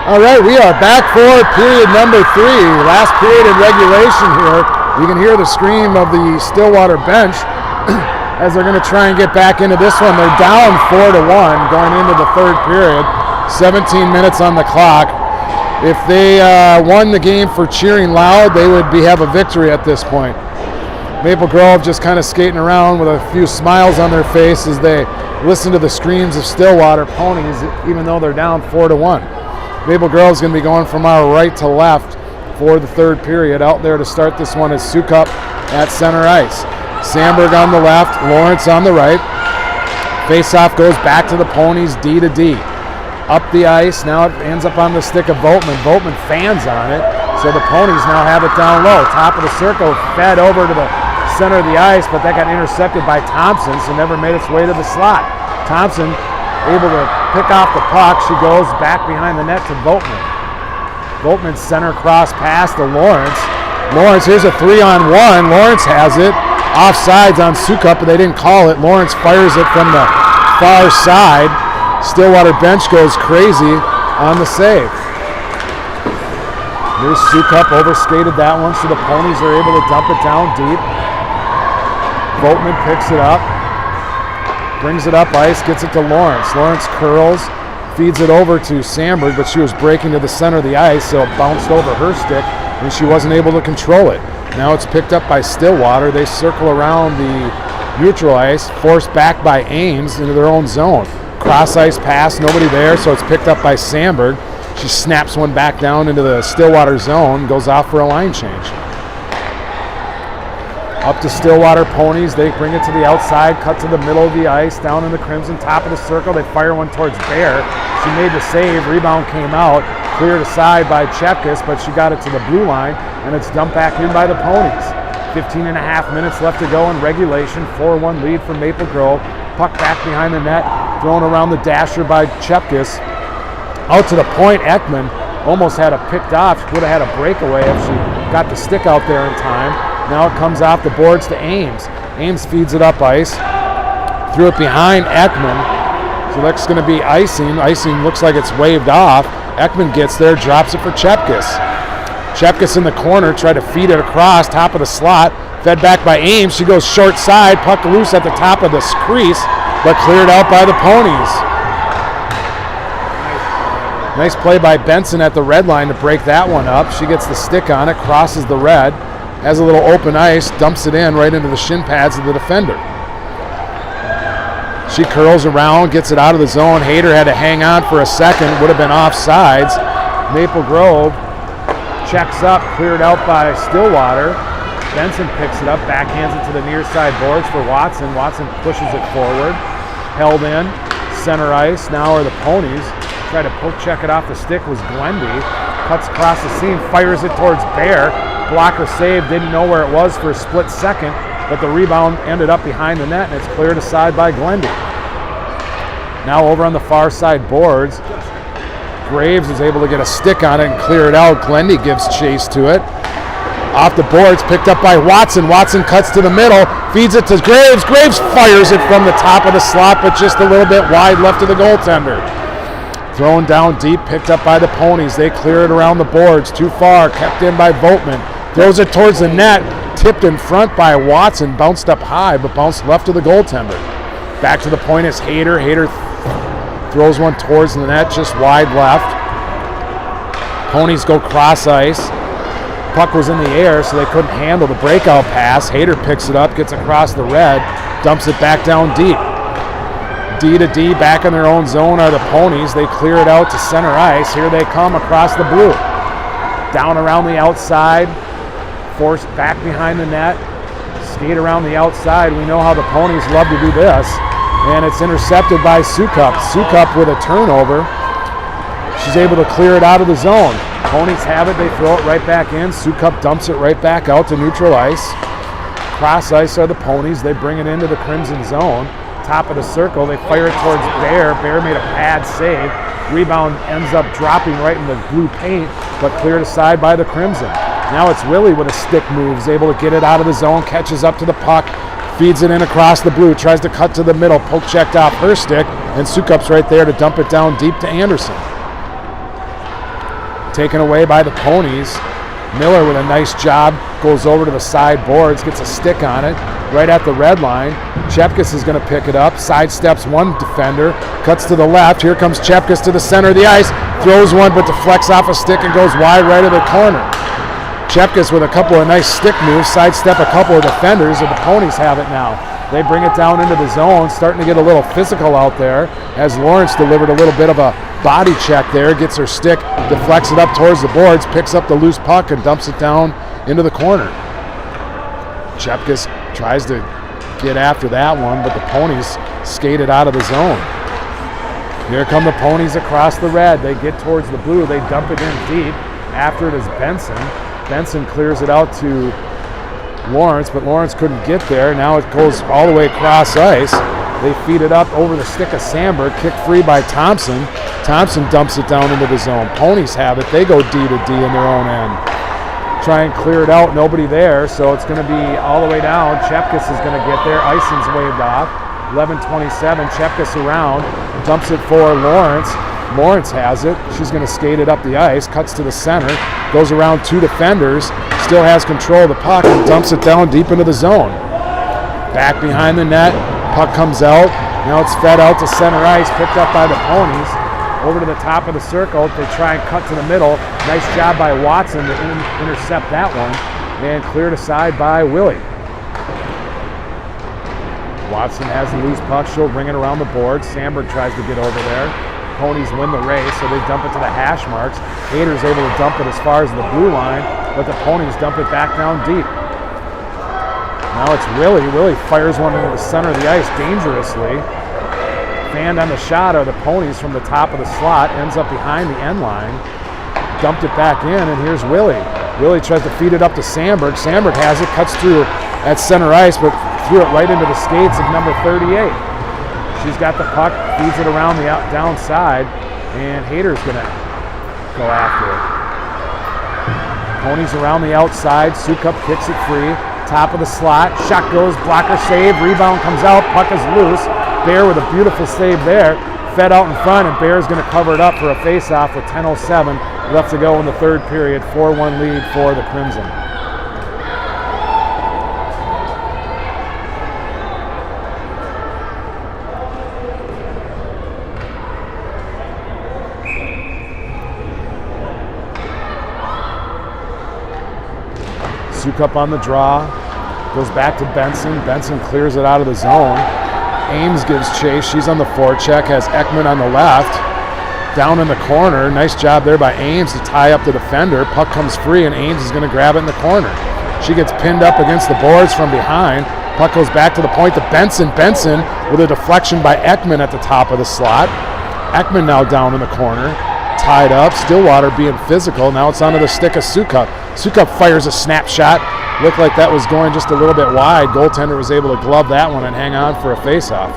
All right, we are back for period number 3. Last period in regulation here. You can hear the scream of the Stillwater bench as they're going to try and get back into this one. They're down 4-1 going into the third period. 17 minutes on the clock. If they won the game for cheering loud, they would have a victory at this point. Maple Grove just kind of skating around with a few smiles on their face as they listen to the screams of Stillwater Ponies, even though they're down 4-1. Maple Grove is going to be going from our right to left for the third period. Out there to start this one is Sukup at center ice. Sandberg on the left, Lawrence on the right. Face-off goes back to the Ponies, D to D. Up the ice, now it ends up on the stick of Voltman. Voltman fans on it, so the Ponies now have it down low. Top of the circle, fed over to the center of the ice, but that got intercepted by Thompson, so never made its way to the slot. Thompson able to pick off the puck. She goes back behind the net to Voltman. Voltman's center cross pass to Lawrence. Lawrence, here's a 3-on-1. Lawrence has it. Offsides on Sukup, but they didn't call it. Lawrence fires it from the far side. Stillwater bench goes crazy on the save. Here's Sukup, overskated that one, so the Ponies are able to dump it down deep. Voltman picks it up, brings it up ice, gets it to Lawrence. Lawrence curls, feeds it over to Sandberg, but she was breaking to the center of the ice, so it bounced over her stick, and she wasn't able to control it. Now it's picked up by Stillwater. They circle around the neutral ice, forced back by Ames into their own zone. Cross ice pass, nobody there, so it's picked up by Sandberg. She snaps one back down into the Stillwater zone, goes off for a line change. Up to Stillwater Ponies, they bring it to the outside, cut to the middle of the ice, down in the Crimson, top of the circle, they fire one towards Bear. She made the save, rebound came out, cleared aside by Chepkis, but she got it to the blue line, and it's dumped back in by the Ponies. 15 and a half minutes left to go in regulation, 4-1 lead for Maple Grove. Puck back behind the net, thrown around the dasher by Chepkis. Out to the point, Ekman almost had it picked off. She would have had a breakaway if she got the stick out there in time. Now it comes off the boards to Ames. Ames feeds it up ice. Threw it behind Ekman. So that's going to be icing. Icing looks like it's waved off. Ekman gets there, drops it for Chepkis. Chepkis in the corner, tried to feed it across, top of the slot. Fed back by Ames. She goes short side, puck loose at the top of the crease, but cleared out by the Ponies. Nice play by Benson at the red line to break that one up. She gets the stick on it, crosses the red, has a little open ice, dumps it in right into the shin pads of the defender. She curls around, gets it out of the zone. Hayter had to hang on for a second, would have been offsides. Maple Grove checks up, cleared out by Stillwater. Benson picks it up, backhands it to the near side boards for Watson. Watson pushes it forward, held in, center ice. Now are the Ponies. Tried to poke check it off the stick was Glendy. Cuts across the seam, fires it towards Bear. Blocker save, didn't know where it was for a split second, but the rebound ended up behind the net, and it's cleared aside by Glendy. Now over on the far side boards, Graves is able to get a stick on it and clear it out. Glendy gives chase to it. Off the boards, picked up by Watson. Watson cuts to the middle, feeds it to Graves. Graves fires it from the top of the slot, but just a little bit wide left of the goaltender. Thrown down deep, picked up by the Ponies. They clear it around the boards. Too far, kept in by Voltman. Throws it towards the net, tipped in front by Watson. Bounced up high, but bounced left of the goaltender. Back to the point is Hayter. Hayter throws one towards the net, just wide left. Ponies go cross ice. Puck was in the air, so they couldn't handle the breakout pass. Hayter picks it up, gets across the red, dumps it back down deep. D to D, back in their own zone are the Ponies. They clear it out to center ice. Here they come across the blue. Down around the outside, forced back behind the net, skate around the outside. We know how the Ponies love to do this. And it's intercepted by Sukup. Sukup with a turnover. She's able to clear it out of the zone. Ponies have it, they throw it right back in. Sukup dumps it right back out to neutral ice. Cross ice are the Ponies. They bring it into the Crimson zone. Top of the circle, they fire it towards Bear. Bear made a pad save. Rebound ends up dropping right in the blue paint, but cleared aside by the Crimson. Now it's Willie with a stick move, is able to get it out of the zone, catches up to the puck, feeds it in across the blue, tries to cut to the middle, poke checked off her stick, and Sukup's right there to dump it down deep to Anderson. taken away by the Ponies. Miller with a nice job, goes over to the side boards, gets a stick on it, right at the red line. Chepkus is going to pick it up, sidesteps one defender, cuts to the left. Here comes Chepkus to the center of the ice, throws one but deflects off a stick and goes wide right of the corner. Chepkus with a couple of nice stick moves, sidestep a couple of defenders, and the Ponies have it now. They bring it down into the zone, starting to get a little physical out there as Lawrence delivered a little bit of a body check there, gets her stick, deflects it up towards the boards, picks up the loose puck and dumps it down into the corner. Chepkus tries to get after that one, but the Ponies skated out of the zone. Here come the Ponies across the red. They get towards the blue. They dump it in deep. After it is Benson. Benson clears it out to Lawrence, but Lawrence couldn't get there. Now it goes all the way across ice. They feed it up over the stick of Sandberg, kick free by Thompson. Thompson dumps it down into the zone. Ponies have it. They go D to D in their own end. Try and clear it out. Nobody there, so it's going to be all the way down. Chepkus is going to get there. Ison's waved off. 11:27. Chepkus around. Dumps it for Lawrence. Lawrence has it. She's going to skate it up the ice. Cuts to the center. Goes around two defenders. Still has control of the puck and dumps it down deep into the zone. Back behind the net. Puck comes out. Now it's fed out to center ice. Picked up by the Ponies. Over to the top of the circle. They try and cut to the middle. Nice job by Watson to intercept that one. And cleared aside by Willie. Watson has the loose puck. She'll bring it around the board. Sandberg tries to get over there. Ponies win the race, so they dump it to the hash marks. Hader's able to dump it as far as the blue line, but the Ponies dump it back down deep. Now it's Willie. Willie fires one into the center of the ice dangerously. Fanned on the shot are the Ponies from the top of the slot. Ends up behind the end line. Dumped it back in, and here's Willie. Willie tries to feed it up to Sandberg. Sandberg has it, cuts through at center ice, but threw it right into the skates of number 38. She's got the puck, feeds it around the downside, and Hader's going to go after it. Ponies around the outside. Sukup kicks it free. Top of the slot. Shot goes, blocker save. Rebound comes out. Puck is loose. Bear with a beautiful save there. Fed out in front, and Bear's going to cover it up for a face-off with 10:07 left to go in the third period. 4-1 lead for the Crimson. Sukup on the draw, goes back to Benson. Benson clears it out of the zone. Ames gives chase. She's on the forecheck, has Ekman on the left. Down in the corner. Nice job there by Ames to tie up the defender. Puck comes free, and Ames is going to grab it in the corner. She gets pinned up against the boards from behind. Puck goes back to the point to Benson. Benson with a deflection by Ekman at the top of the slot. Ekman now down in the corner. Tied up. Stillwater being physical. Now it's onto the stick of Sukup. Sukup fires a snapshot. Looked like that was going just a little bit wide. Goaltender was able to glove that one and hang on for a faceoff.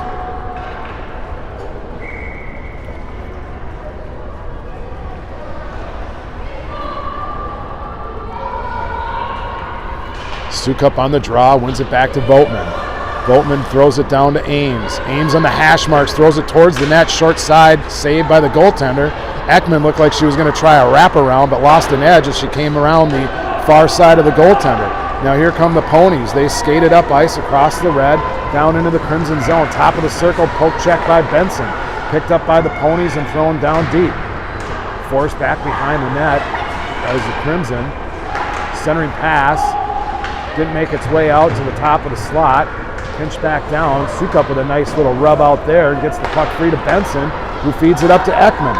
Sukup on the draw, wins it back to Voigtman. Voigtman throws it down to Ames. Ames on the hash marks, throws it towards the net, short side, saved by the goaltender. Ekman looked like she was going to try a wraparound, but lost an edge as she came around the far side of the goaltender. Now here come the Ponies. They skated up ice across the red, down into the Crimson zone. Top of the circle, poke check by Benson. Picked up by the Ponies and thrown down deep. Forced back behind the net as the Crimson. Centering pass. Didn't make its way out to the top of the slot. Pinched back down. Sukup with a nice little rub out there and gets the puck free to Benson, who feeds it up to Ekman.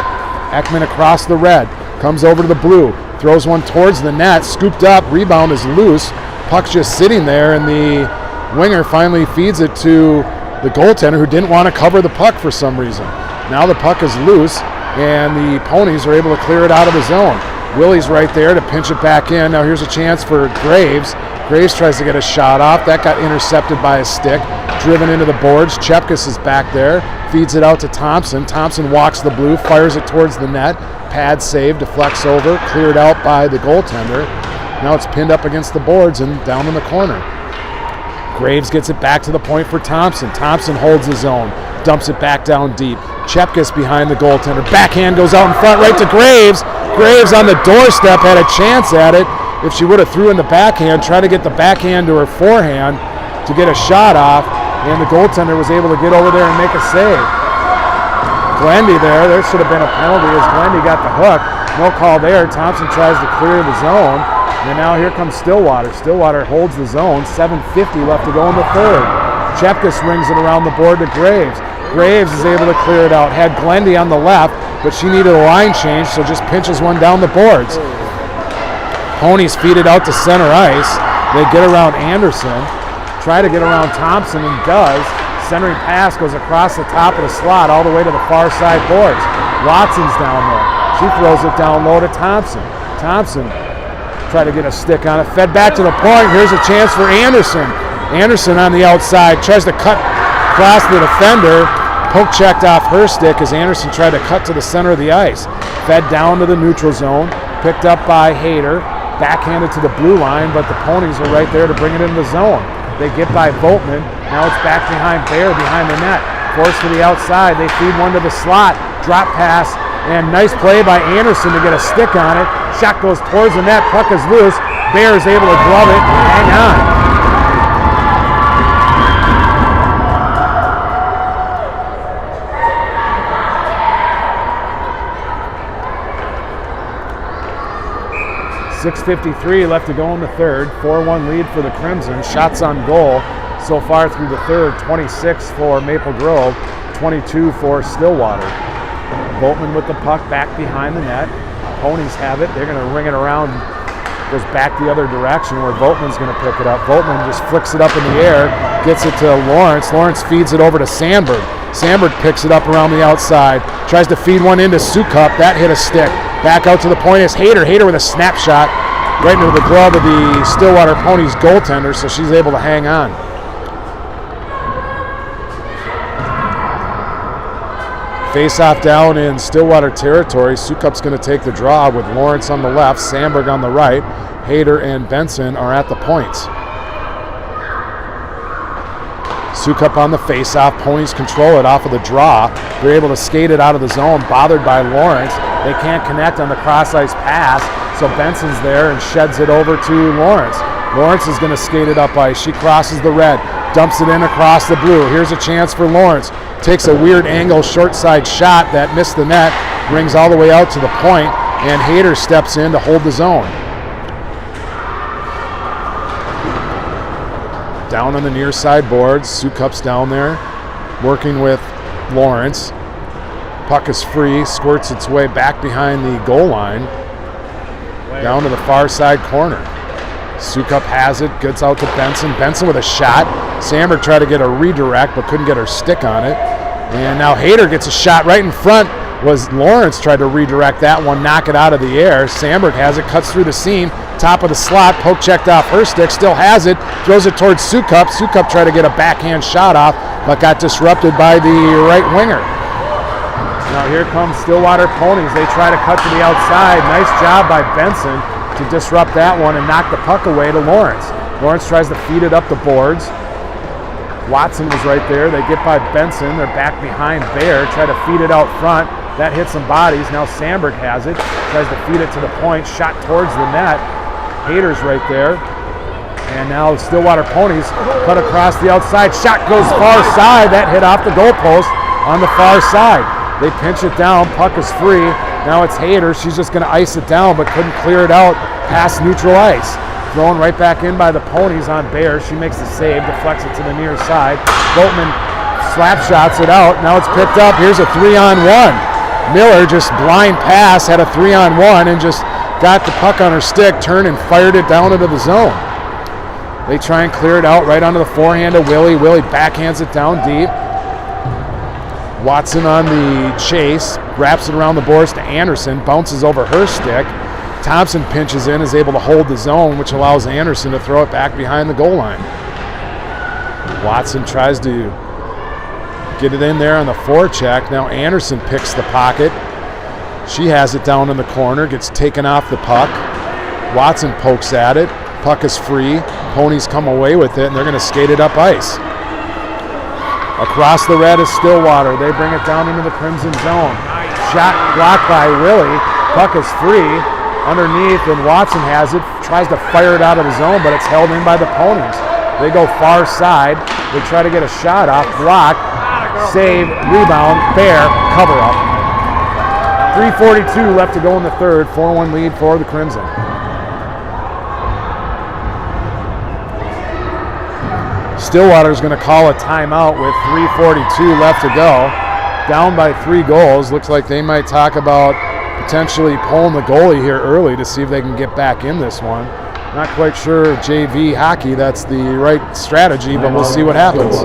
Ekman across the red. Comes over to the blue. Throws one towards the net. Scooped up. Rebound is loose. Puck's just sitting there, and the winger finally feeds it to the goaltender, who didn't want to cover the puck for some reason. Now the puck is loose, and the Ponies are able to clear it out of the zone. Willie's right there to pinch it back in. Now here's a chance for Graves. Graves tries to get a shot off. That got intercepted by a stick. Driven into the boards. Chepkus is back there. Feeds it out to Thompson. Thompson walks the blue, fires it towards the net. Pad save, deflects over, cleared out by the goaltender. Now it's pinned up against the boards and down in the corner. Graves gets it back to the point for Thompson. Thompson holds the zone, dumps it back down deep. Chepkus behind the goaltender. Backhand goes out in front right to Graves. Graves on the doorstep had a chance at it if she would have threw in the backhand, try to get the backhand to her forehand to get a shot off, and the goaltender was able to get over there and make a save. Glendy there should have been a penalty as Glendy got the hook. No call there. Thompson tries to clear the zone, and now here comes Stillwater. Stillwater holds the zone, 7:50 left to go in the third. Chepkus rings it around the board to Graves. Graves is able to clear it out. Had Glendy on the left, but she needed a line change, so just pinches one down the boards. Ponies feed it out to center ice. They get around Anderson, try to get around Thompson, and does. Centering pass goes across the top of the slot all the way to the far side boards. Watson's down there. She throws it down low to Thompson. Thompson tried to get a stick on it. Fed back to the point. Here's a chance for Anderson. Anderson on the outside tries to cut across the defender. Poke checked off her stick as Anderson tried to cut to the center of the ice. Fed down to the neutral zone. Picked up by Hayter. Backhanded to the blue line, but the Ponies are right there to bring it into the zone. They get by Voltman. Now it's back behind Bear behind the net. Forced to the outside. They feed one to the slot. Drop pass. And nice play by Anderson to get a stick on it. Shot goes towards the net. Puck is loose. Bear is able to glove it and hang on. .6:53 left to go in the third. 4-1 lead for the Crimson. Shots on goal so far through the third. 26 for Maple Grove, 22 for Stillwater. Voltman with the puck back behind the net. Ponies have it. They're going to ring it around. Goes back the other direction where Voltman's going to pick it up. Voltman just flicks it up in the air, gets it to Lawrence. Lawrence feeds it over to Sandberg. Sandberg picks it up around the outside. Tries to feed one into Sukup. That hit a stick. Back out to the point is Hayter. Hayter with a snapshot right into the glove of the Stillwater Ponies goaltender, so she's able to hang on. Face-off down in Stillwater territory. Sukup's going to take the draw with Lawrence on the left, Sandberg on the right. Hayter and Benson are at the points. Sukup on the face-off. Ponies control it off of the draw. They're able to skate it out of the zone, bothered by Lawrence. They can't connect on the cross-ice pass, so Benson's there and sheds it over to Lawrence. Lawrence is going to skate it up ice. She crosses the red, dumps it in across the blue. Here's a chance for Lawrence. Takes a weird angle short side shot that missed the net, rings all the way out to the point, and Hayter steps in to hold the zone. Down on the near side boards, Sukup's down there, working with Lawrence. Puck is free, squirts its way back behind the goal line, down to the far side corner. Sukup has it, gets out to Benson. Benson with a shot. Sandberg tried to get a redirect, but couldn't get her stick on it. And now Hayter gets a shot right in front. Was Lawrence tried to redirect that one, knock it out of the air. Sandberg has it, cuts through the seam, top of the slot. Poke checked off her stick, still has it, throws it towards Sukup. Sukup tried to get a backhand shot off, but got disrupted by the right winger. Now here comes Stillwater Ponies. They try to cut to the outside. Nice job by Benson to disrupt that one and knock the puck away to Lawrence. Lawrence tries to feed it up the boards. Watson was right there. They get by Benson. They're back behind Bear. Try to feed it out front. That hits some bodies. Now Sandberg has it. Tries to feed it to the point. Shot towards the net. Hayter's right there. And now the Stillwater Ponies cut across the outside. Shot goes far side. That hit off the goalpost on the far side. They pinch it down. Puck is free. Now it's Hayter. She's just going to ice it down, but couldn't clear it out past neutral ice. Thrown right back in by the Ponies on Bear. She makes the save, deflects it to the near side. Boltman slap shots it out. Now it's picked up. Here's a 3-on-1. Miller just blind pass, had a 3-on-1 and just got the puck on her stick, turned and fired it down into the zone. They try and clear it out right onto the forehand of Willie. Willie backhands it down deep. Watson on the chase, wraps it around the boards to Anderson, bounces over her stick. Thompson pinches in, is able to hold the zone, which allows Anderson to throw it back behind the goal line. Watson tries to get it in there on the forecheck. Now Anderson picks the pocket. She has it down in the corner, gets taken off the puck. Watson pokes at it. Puck is free. Ponies come away with it, and they're going to skate it up ice. Across the red is Stillwater. They bring it down into the Crimson zone. Shot blocked by Willie. Puck is free underneath, and Watson has it. Tries to fire it out of the zone, but it's held in by the Ponies. They go far side. They try to get a shot off. Block. Save. Rebound. Bear. Cover up. 3:42 left to go in the third. 4-1 lead for the Crimson. Stillwater's going to call a timeout with 3:42 left to go. Down by 3 goals. Looks like they might talk about potentially pulling the goalie here early to see if they can get back in this one. Not quite sure JV hockey that's the right strategy, but we'll see what happens.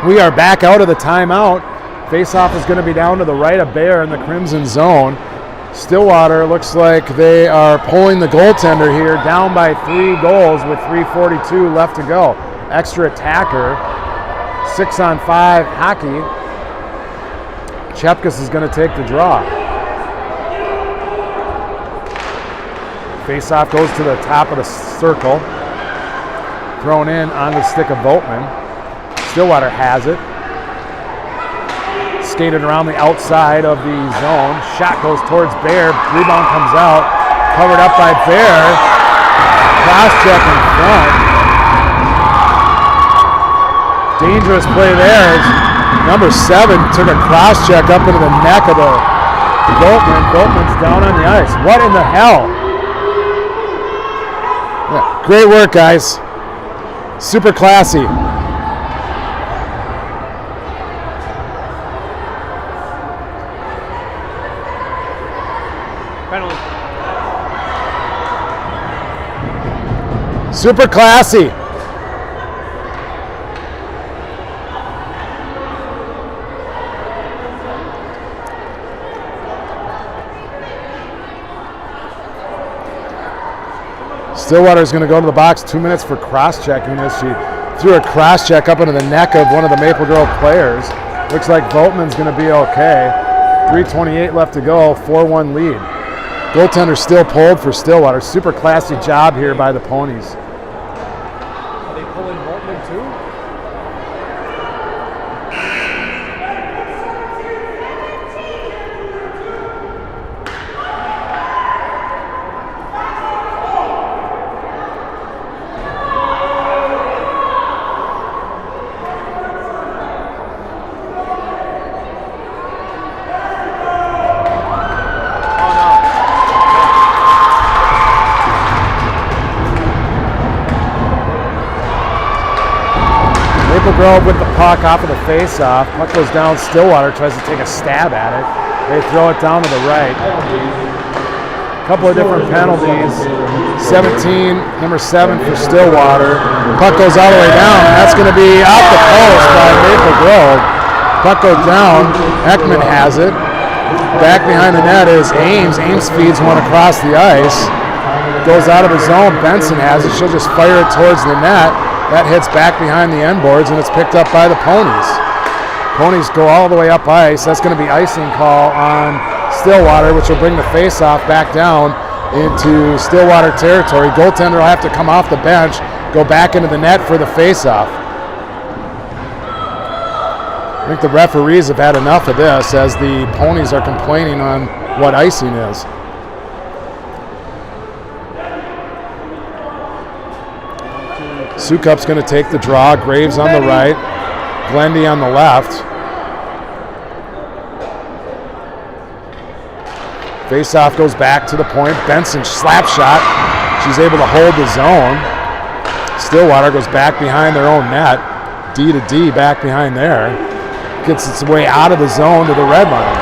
We are back out of the timeout. Face-off is going to be down to the right of Bear in the Crimson zone. Stillwater looks like they are pulling the goaltender here, down by 3 goals with 3:42 left to go. Extra attacker, 6-on-5 hockey. Chepkus is going to take the draw. Face-off goes to the top of the circle. Thrown in on the stick of Voltman. Stillwater has it. Skated around the outside of the zone. Shot goes towards Bear. Rebound comes out. Covered up by Bear. Cross check in front. Dangerous play there. Number 7 took a cross check up into the neck of the Voltman. Voltman's down on the ice. What in the hell? Yeah, great work, guys. Super classy. Penalty. Super classy. Stillwater's going to go to the box. 2 minutes for cross-checking as she threw a cross-check up into the neck of one of the Maple Grove players. Looks like Voltman's going to be okay. 3:28 left to go. 4-1 lead. Goaltender still pulled for Stillwater. Super classy job here by the Ponies. Are they pulling Voltman too? Grove with the puck off of the face-off. Puck goes down. Stillwater tries to take a stab at it. They throw it down to the right. A couple of different penalties. 17, number 7 for Stillwater. Puck goes all the way down, and that's going to be off the post by Maple Grove. Puck goes down. Ekman has it. Back behind the net is Ames. Ames feeds one across the ice. Goes out of the zone. Benson has it. She'll just fire it towards the net. That hits back behind the end boards, and it's picked up by the Ponies. Ponies go all the way up ice. That's going to be icing call on Stillwater, which will bring the face-off back down into Stillwater territory. Goaltender will have to come off the bench, go back into the net for the face-off. I think the referees have had enough of this as the Ponies are complaining on what icing is. Sukup's going to take the draw. Graves on the right. Glendy on the left. Face-off goes back to the point. Benson slap shot. She's able to hold the zone. Stillwater goes back behind their own net. D to D back behind there. Gets its way out of the zone to the red line.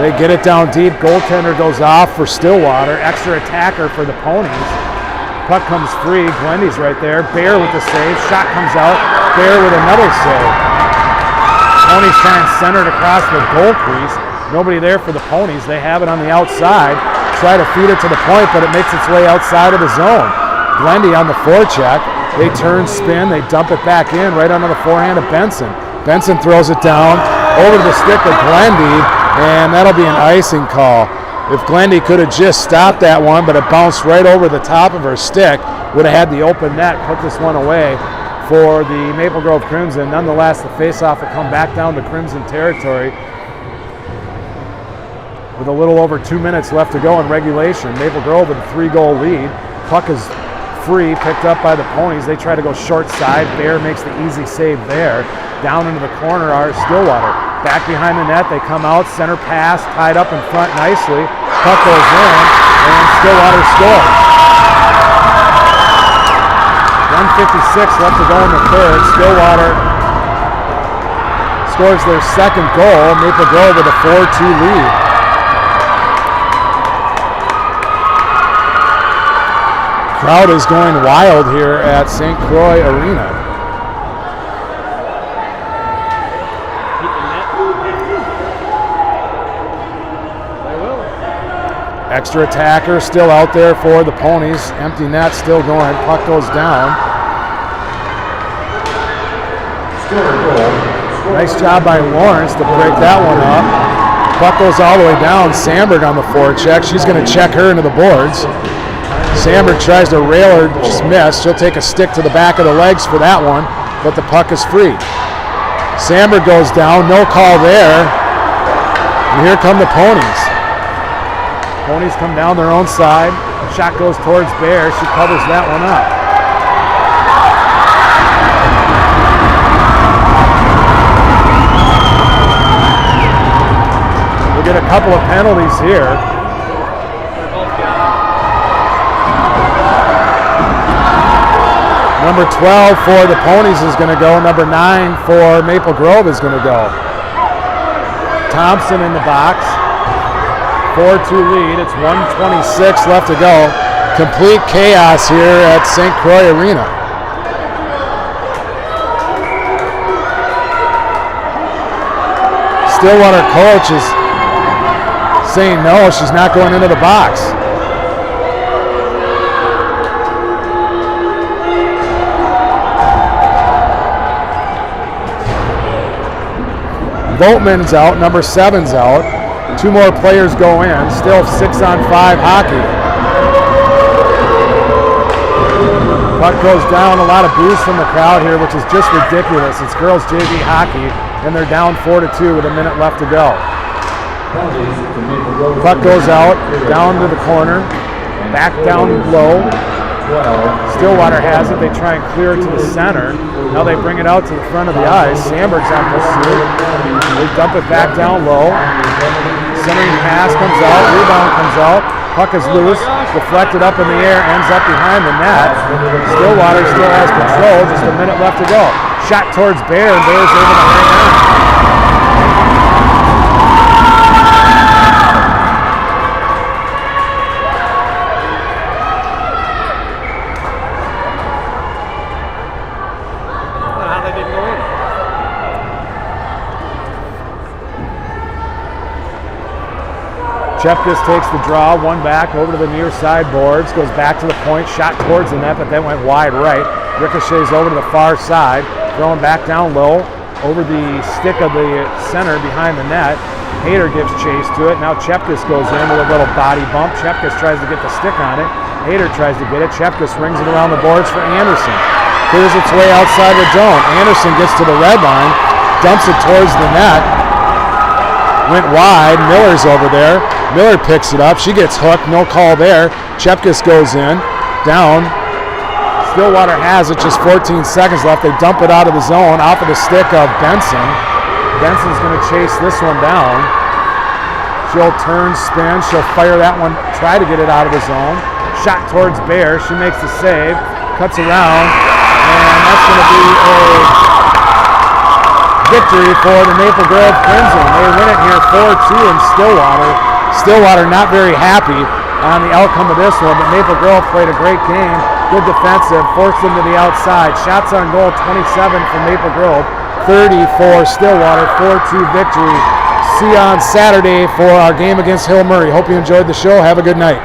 They get it down deep. Goaltender goes off for Stillwater. Extra attacker for the Ponies. Puck comes free. Glendy's right there. Bear with the save. Shot comes out. Bear with another save. Ponies trying to center it across the goal crease. Nobody there for the Ponies. They have it on the outside. Try to feed it to the point, but it makes its way outside of the zone. Glendy on the forecheck. They turn, spin. They dump it back in right under the forehand of Benson. Benson throws it down over to the stick of Glendy, and that'll be an icing call. If Glendy could have just stopped that one, but it bounced right over the top of her stick, would have had the open net, put this one away for the Maple Grove Crimson. Nonetheless, the faceoff will come back down to Crimson territory with a little over 2 minutes left to go in regulation. Maple Grove with a 3-goal lead. Puck is free, picked up by the Ponies. They try to go short side. Bear makes the easy save there. Down into the corner are Stillwater. Back behind the net, they come out, center pass, tied up in front nicely. Puck goes in, and Stillwater scores. 1:56 left to go in the third. Stillwater scores their second goal. Maple Grove with a 4-2 lead. Crowd is going wild here at St. Croix Arena. Extra attacker still out there for the Ponies. Empty net still going. Puck goes down. Nice job by Lawrence to break that one up. Puck goes all the way down. Sandberg on the forecheck. She's going to check her into the boards. Sandberg tries to rail her, just missed. She'll take a stick to the back of the legs for that one, but the puck is free. Sandberg goes down. No call there. And here come the Ponies. Ponies come down their own side. Shot goes towards Bear. She covers that one up. We'll get a couple of penalties here. Number 12 for the Ponies is going to go. Number 9 for Maple Grove is going to go. Thompson in the box. 4-2 lead. It's 1:26 left to go. Complete chaos here at St. Croix Arena. Stillwater coach is saying no, she's not going into the box. Voltman's out, number 7's out. 2 more players go in. Still 6-on-5 hockey. Puck goes down. A lot of boos from the crowd here, which is just ridiculous. It's girls JV hockey, and they're down 4-2 with a minute left to go. Puck goes out, down to the corner, back down low. Stillwater has it. They try and clear it to the center. Now they bring it out to the front of the ice. Sandberg's on pursuit. They dump it back down low. Centering pass comes out. Rebound comes out. Puck is loose. Deflected up in the air. Ends up behind the net. Stillwater still has control. Just a minute left to go. Shot towards Bear, and Bear's able to hang on. Chepkus takes the draw, one back over to the near side boards, goes back to the point, shot towards the net, but then went wide right. Ricochets over to the far side, throwing back down low, over the stick of the center behind the net. Hayter gives chase to it. Now Chepkus goes in with a little body bump. Chepkus tries to get the stick on it. Hayter tries to get it. Chepkus rings it around the boards for Anderson. Clears its way outside the zone. Anderson gets to the red line. dumps it towards the net. Went wide. Miller's over there. Miller picks it up. She gets hooked. No call there. Chepkus goes in. Down. Stillwater has it. Just 14 seconds left. They dump it out of the zone. Off of the stick of Benson. Benson's going to chase this one down. She'll turn, spin. She'll fire that one. Try to get it out of the zone. Shot towards Bear. She makes the save. Cuts around. And that's going to be a victory for the Maple Grove Crimson. They win it here 4-2 in Stillwater. Stillwater not very happy on the outcome of this one, but Maple Grove played a great game. Good defensive, forced them to the outside. Shots on goal, 27 for Maple Grove, 30 for Stillwater, 4-2 victory. See you on Saturday for our game against Hill Murray. Hope you enjoyed the show. Have a good night.